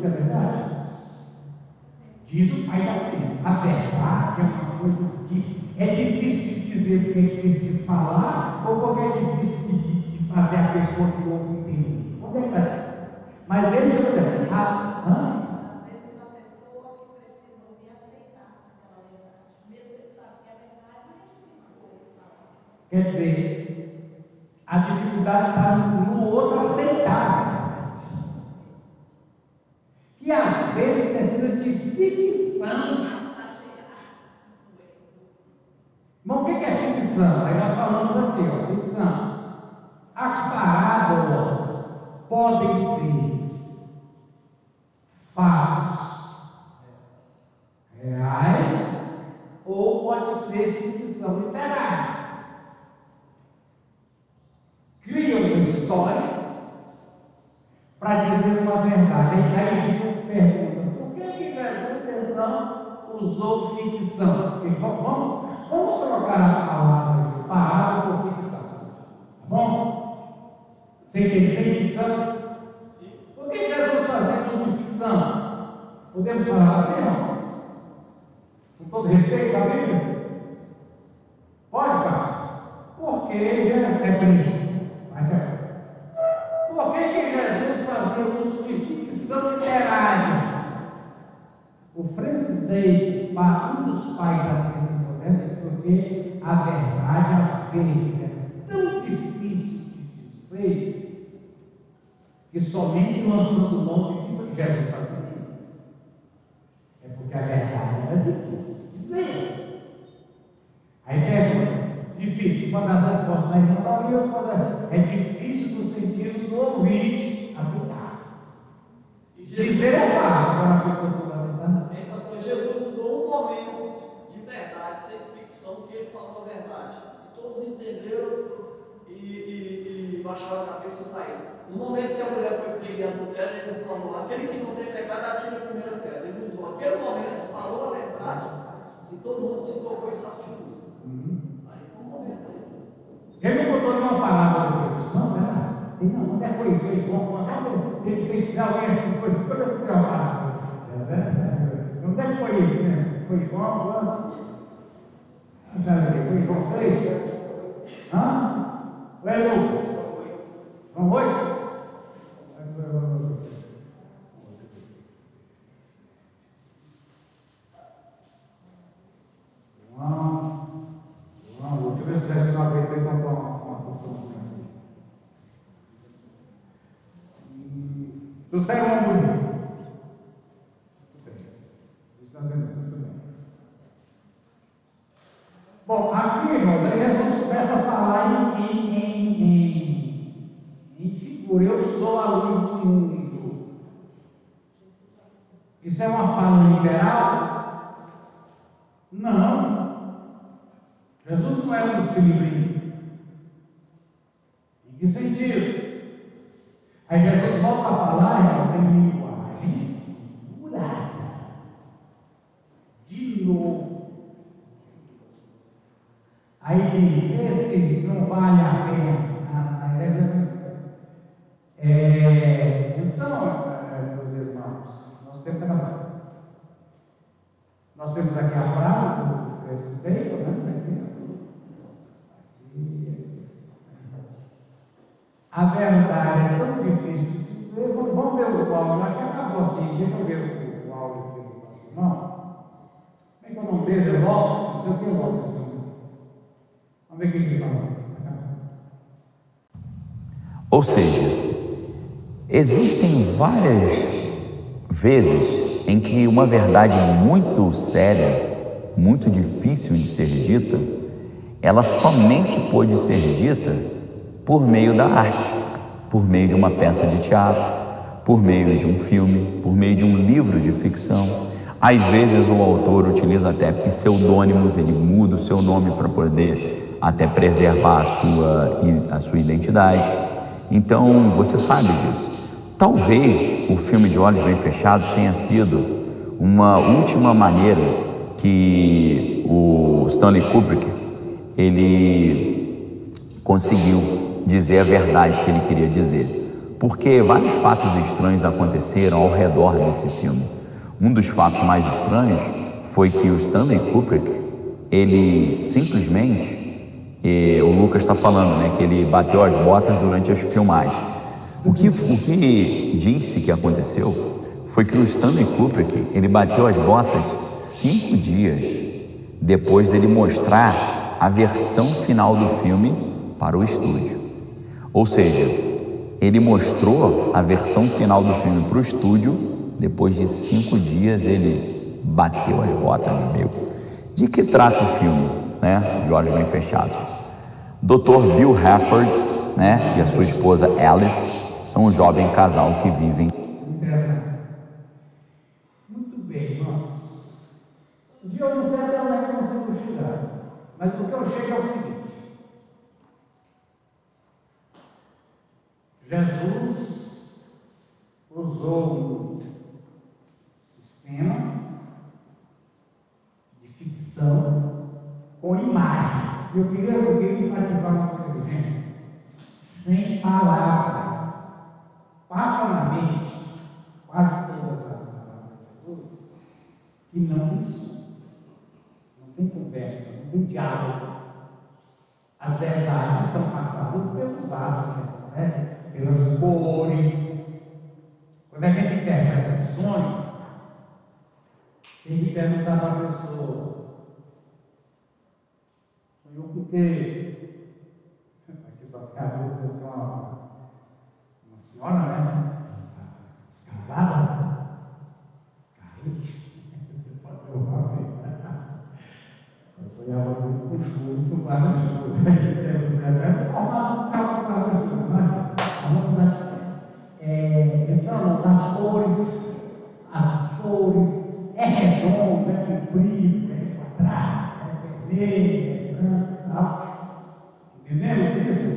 isso é verdade? Diz o pai da ciência. A verdade é uma coisa que é difícil de dizer, porque é difícil de falar, ou porque é difícil de fazer a pessoa que ouve entender. Onde é que está? Mas ele já disse, Às vezes a pessoa precisa ouvir e aceitar aquela verdade. Mesmo ele sabe que é verdade, mas é difícil de falar. quer dizer, a dificuldade está no outro aceitar. Que às vezes precisa de ficção. Mas o que é ficção? Aí nós falamos aqui, ó, ficção. As parábolas podem ser fatos reais ou pode ser ficção literária. Cria uma história para dizer uma verdade. Aí Gil pergunta, por que Jesus então usou ficção? Porque vamos trocar a palavra de parábola por ficção. Tá bom? Você entende bem ficção? Sim. Por que Jesus fazia uso de ficção? Podemos falar assim, não? Com todo respeito à Bíblia? Pode, Carlos? Porque Jesus é brinco. Por que Jesus fazia uso de ficção literária? O Francis Bacon, um dos pais da ciência moderna, porque a verdade às vezes é tão difícil de dizer que somente lançando mão difícil que Jesus fazia isso. É porque a verdade era difícil de dizer. Aí pergunta, difícil, uma das respostas da irmã é difícil no sentido do ouvinte aceitar. Dizer é fácil, agora a pessoa que vai aceitar não. Pastor, Jesus usou um momento de verdade, sem ficção, que ele falou a verdade. E todos entenderam e baixaram a cabeça e saíram. No momento que a mulher foi presa em adultério, ele falou, aquele que não tem pecado, atira a primeira pedra. Ele usou aquele momento, falou a verdade, e todo mundo se tocou e saiu de tudo. Aí foi um momento aí. Ele não botou nenhuma palavra depois. Não, verdade. Não, onde é que foi isso? Ele tem que dar alguém assim, foi toda essa palavra. Onde é que foi isso, né? Foi João, quanto? Foi João 6? Foi Lucas? João 8? Deixa eu ver se deve uma vez para contar uma função assim. Do sermão bonito. Muito bem. Está vendo muito bem. Bom, aqui, irmãos, aí Jesus começa a falar em figura. Eu sou a luz do mundo. Isso é uma fala literal? Não. Jesus não é um cilindrinho. Em que sentido? Aí Jesus volta a falar, irmãos, em linguagem figurada. De novo. Aí diz, esse não vale a pena. Então, meus irmãos, nós temos trabalho. Nós temos aqui a frase do Francis Bacon, né? A verdade é tão difícil de dizer. Vamos ver o áudio, acho que acabou aqui. Deixa eu ver o áudio aqui do nosso irmão. Como é que é o nome dele? Lopes? Não sei o que é Lopes. Vamos ver o que ele fala. Ou seja, existem várias vezes em que uma verdade muito séria, muito difícil de ser dita, ela somente pode ser dita por meio da arte, por meio de uma peça de teatro, por meio de um filme, por meio de um livro de ficção. Às vezes o autor utiliza até pseudônimos, ele muda o seu nome para poder até preservar a sua identidade. Então, você sabe disso. Talvez o filme De Olhos Bem Fechados tenha sido uma última maneira que o Stanley Kubrick, ele conseguiu dizer a verdade que ele queria dizer. porque vários fatos estranhos aconteceram ao redor desse filme. Um dos fatos mais estranhos foi que o Stanley Kubrick, ele simplesmente, o Lucas está falando, né, que ele bateu as botas durante as filmagens. O que disse que aconteceu foi que o Stanley Kubrick, ele bateu as botas 5 dias depois dele mostrar a versão final do filme para o estúdio. Ou seja, ele mostrou a versão final do filme para o estúdio, depois de 5 dias ele bateu as botas, meu amigo. De que trata o filme, né, de Olhos Bem Fechados? Dr. Bill Hafford, né, e a sua esposa Alice são um jovem casal que vivem. Muito bem, irmãos. Eu não sei até onde é que eu consigo chegar, mas o que eu chego é o seguinte: Jesus usou um sistema de ficção com imagens. Eu queria enfatizar uma coisa aqui, gente. Sem palavras. Passa na mente quase todas as palavras de Jesus que não tem som, não tem conversa, não tem diálogo. As verdades são passadas pelos atos que acontecem, pelas cores. Quando a gente interpreta sonho, tem que perguntar para a pessoa: sonhou com o quê? Aqui só tem a dúvida de uma senhora, né? Descasada, carente, pode ser uma vez. Eu sonhava muito com churros no guarda-chuva. Formava um carro no guarda-chuva, né? Então, as cores, é redondo, é comprido, é quadrado, é vermelho, é branco, tal. Entendemos isso?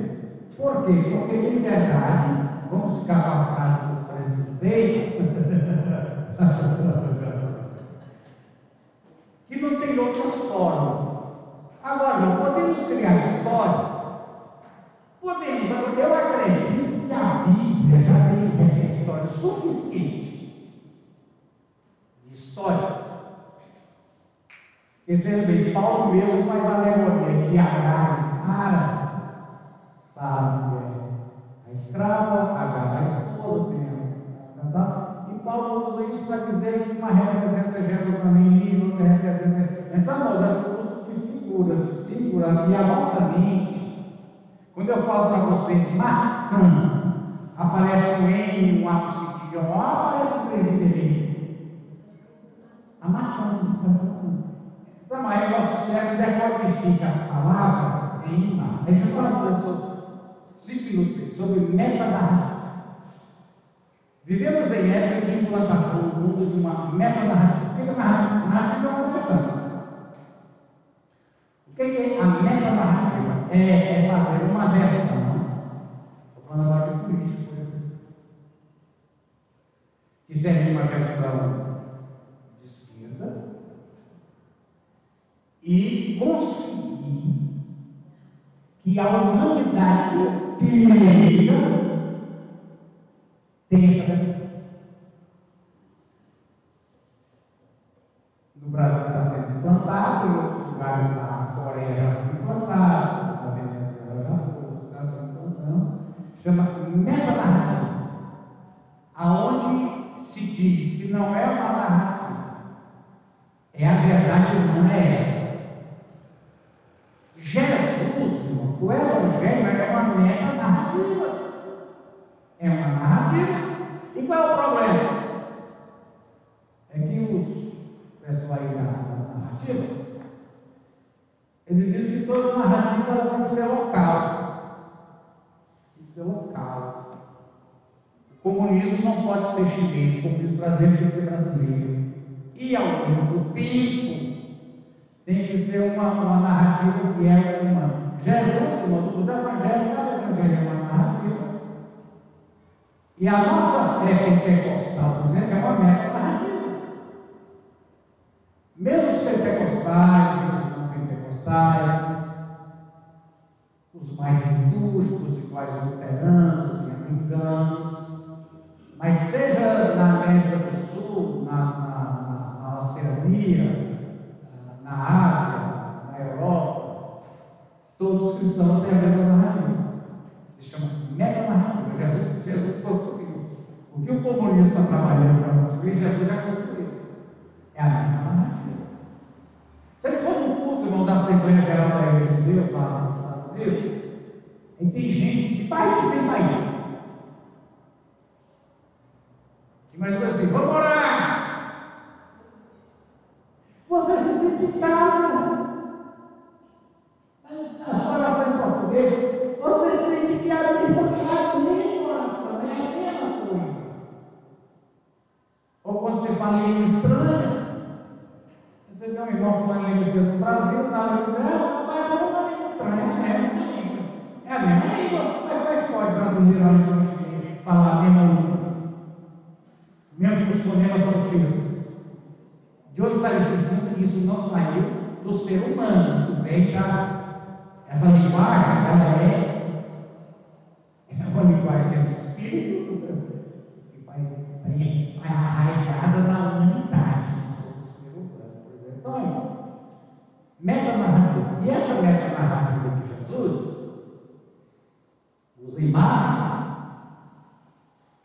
Por quê? Porque, em verdade, vamos ficar com a frase do Francis Bacon, que não tem outras formas. Agora, não podemos criar histórias. Podemos, eu acredito que a Bíblia já tem um repertório suficiente de histórias. Porque, veja bem, Paulo mesmo faz alegoria de Agar e Sara, que é a escrava, Agar a esposa, e Paulo usa isso para dizer que uma representa Jerusalém e outra representa. Então, nós uso de figuras, e a nossa mente, quando eu falo para você maçã, aparece um N, um A seguido, um A, aparece um 3 intermedio. A maçã. Então, aí o nosso cérebro decodifica as palavras em imagem. A gente fala sobre 5 minutos sobre metanarrativa. Vivemos em época de implantação no mundo de uma metanarrativa. O que é narrativa? Narrativa é uma versão. O que é a metanarrativa? É fazer uma versão. Estou falando agora de política, por exemplo. Que seria uma versão de esquerda e conseguir que a humanidade inteira tem essa versão. No Brasil está sendo implantado, em outros lugares da Coreia já foi implantado, na Venezuela já foi, outros lugares estão implantando. Chama metanarrativa, aonde se diz que não é uma narrativa, é a verdade humana, é essa. Jesus, irmão, o Evangelho é uma metanarrativa. É uma narrativa. E qual é o problema? É que os pessoal aí das narrativas, ele diz que toda narrativa ela tem que ser local. Tem que ser local. O comunismo não pode ser chinês, o comunismo brasileiro tem que ser brasileiro. E ao mesmo tempo, tem que ser uma narrativa que é uma. Jesus, irmão, os evangelhos, cada evangelho é uma narrativa. E a nossa fé pentecostal, por exemplo, é uma meta-narrativa. Mesmo os pentecostais, os não pentecostais, os mais litúrgicos, iguais luteranos, africanos, mas seja na América do Sul, na Oceania, na Ásia, na Europa, todos os cristãos têm a mesma narrativa. Se chama metanarrativa. Jesus construiu. O que o comunismo está trabalhando para construir, Jesus já construiu. É a mesma narrativa. Se ele for no culto, irmão, da Assembleia Geral da Igreja de Deus, lá nos Estados Unidos, aí tem gente de país sem país. Imagina assim, vamos orar! Você se sente em casa. Na sua oração em português, você sente que a mesma oração, é a mesma coisa. Ou quando você fala em língua estranha, você vê um irmão falando em língua estranha no Brasil, na língua estranha, vai falar uma língua estranha, é a mesma língua. É a mesma língua. Mas como é que pode brasileiro falar a mesma língua? Mesmo que os fonemas são os mesmos. De onde saiu isso? Isso não saiu do ser humano, isso vem essa linguagem, ela é uma linguagem do espírito que está arraigada na humanidade do ser humano, por exemplo. Então, metanarrativa. E essa metanarrativa de Jesus usa imagens.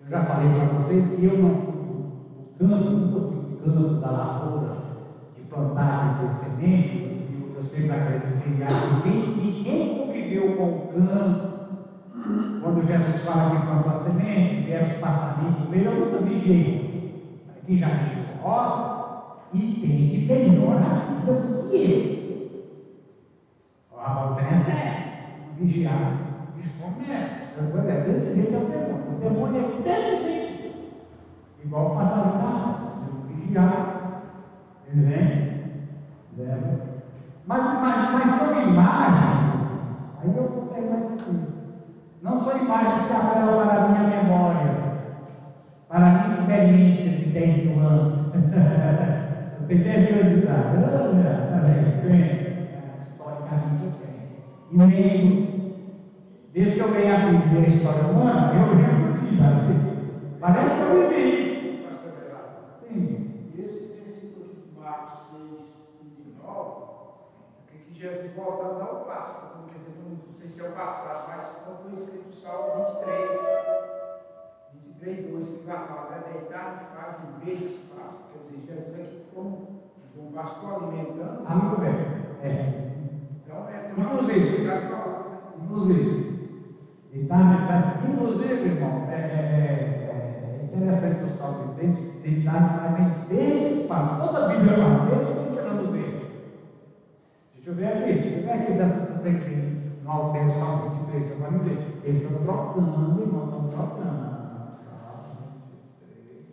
Eu já falei para vocês que eu não fui do campo, nunca fui do campo da lavoura, de plantar, de ter semente. Eu sempre acreditei que quem conviveu com o campo, quando Jesus fala que plantou a semente, vieram os passarinhos comer, eu nunca vigiei isso. Quem já vigiou roça, entende melhor a vida do que eu. O trem é sério. Vigiar, bicho come. É desse jeito é o demônio. O demônio é desse jeito. Igual o passarinho da roça. Se não vigiar, ele vem, leva. Mas são imagens, aí eu vou pegar isso aqui. Não são imagens que apelam para a minha memória, para a minha experiência de 10 mil anos. Eu tenho 10 mil anos de idade. Historicamente eu tenho. E lembro, desde que eu ganhei a Bíblia a história humana, eu lembro de assim. Parece que eu vivi. Sim. E esse versículo aqui de Marcos 6, 39, que Jesus voltando ao passado, quer dizer, não sei se é o passado, mas como foi escrito no Salmo 23, 2, que vai falar, né? Deitar e fazem verdes pastos. Quer dizer, Jesus aqui como um pastor alimentando. Ah, muito bem. Então, tem uma possibilidade para lá. Inclusive, irmão, é interessante o Salmo 23, deitar e fazem verdes pastos. Toda a Bíblia fala, eu estou tirando verde. Deixa eu ver aqui se essa aqui no alter o Salmo 23, você vai me ver. Eles estão trocando, irmão, estão trocando. Salmo 23,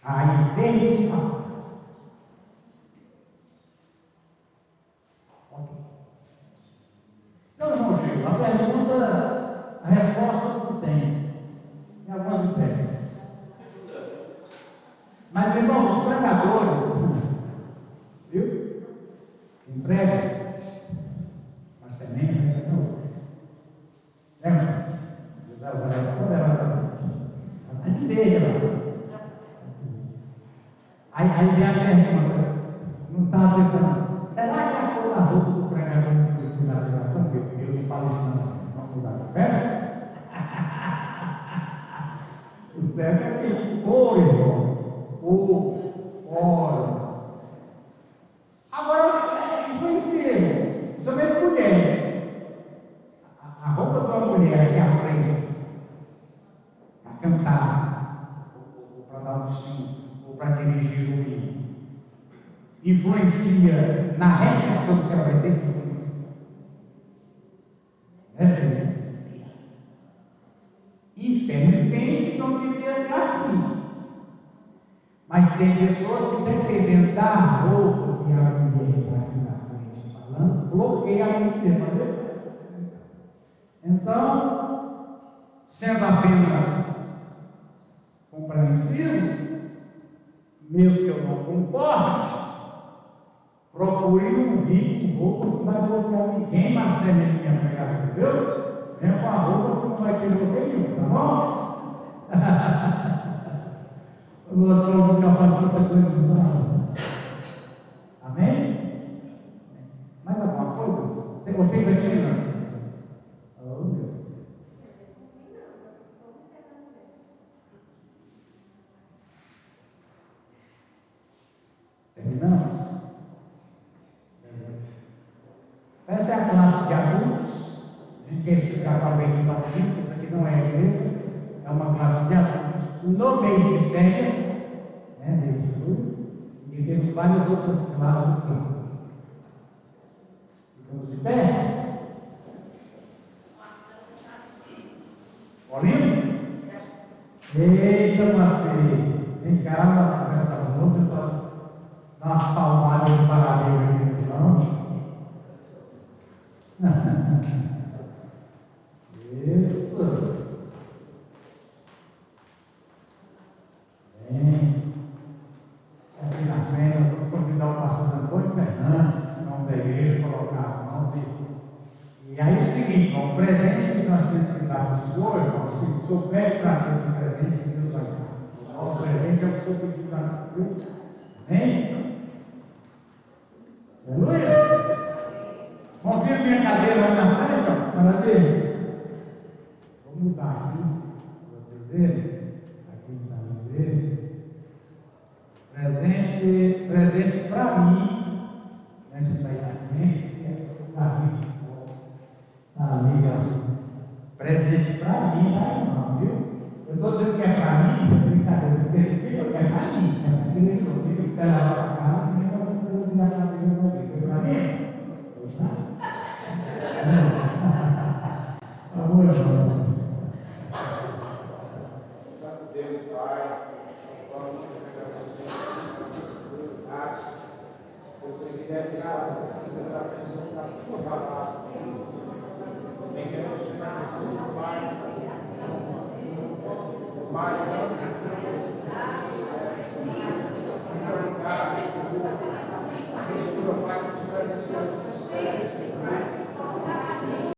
aí vem isso. Ok. Então, irmão Gil, a pergunta, a resposta não tem. Tem algumas ideias. Mas, irmãos, os pregadores, viu? Quem prega, Marcelinho, não. Lembra? A de igreja lá. Aí vem a pergunta, não estava pensando, será que a cor da roupa do pregador influencia na pregação? Eu não falo isso não, vamos mudar a conversa? O certo é que foi, irmão. Fora. Agora, influencia, somente mulher. A roupa de uma mulher aqui à frente, para cantar, ou para dar um sim, ou para dirigir o hino, influencia na recepção do que ela vai dizer, influencia. Infelizmente, não deveria ser assim. Mas tem pessoas que, dependendo da roupa que a mulher está aqui na frente falando, bloqueia a mente dele. Então, sendo apenas compreensivo, mesmo que eu não concorde, procure um vir com roupa que vai bloquear ninguém, Marcelinha, pegada de Deus. Venha com a roupa que não vai ter bloqueio nenhum, tá bom? Eu vou só ficar falando essa coisa do lado. Amém? Mais alguma coisa? Você gostei da tia? Oh, meu Deus. Terminamos? Essa é a classe de adultos. A gente quer explicar para alguém que está ouvindo, isso aqui não é a igreja, é uma classe de adultos. No mês de férias, né, mês de julho, e temos várias outras classes lá. Ficamos de pé? Olhando? Eita, Marcelo! Vem cá, Marcelo, com essa roupa para dar umas palmadas de parabéns aqui no irmão. Isso. Bem. Aqui na frente nós vamos convidar o pastor Antônio Fernandes, em nome da igreja, colocar as mãos e aí é o seguinte, o presente que nós temos que dar para o senhor, irmão, se o senhor pede para Deus um presente, Deus vai dar. O nosso presente é o que o senhor pediu para Deus. Amém? Aleluia! Confia minha cadeira lá na frente, ó, para ver. Vou mudar aqui, para vocês verem. Aqui para ver. Presente para mim. Deixa eu sair da frente. Está ali, ó. Presente para mim, tá, irmão, viu? Eu estou dizendo que é para mim, é brincadeira, porque esse filho é para mim. É para mim, que você leva para casa, ninguém vai fazer a cadeira para mim. Foi para mim? Amor, irmão. Santo Deus e Pai, vamos agradecer por ter dedicado a tua palavra. Em queremos te agradecer, Pai, Pai, muito obrigado, Senhor. Abençoa, Pai, que tu abençoe os céus.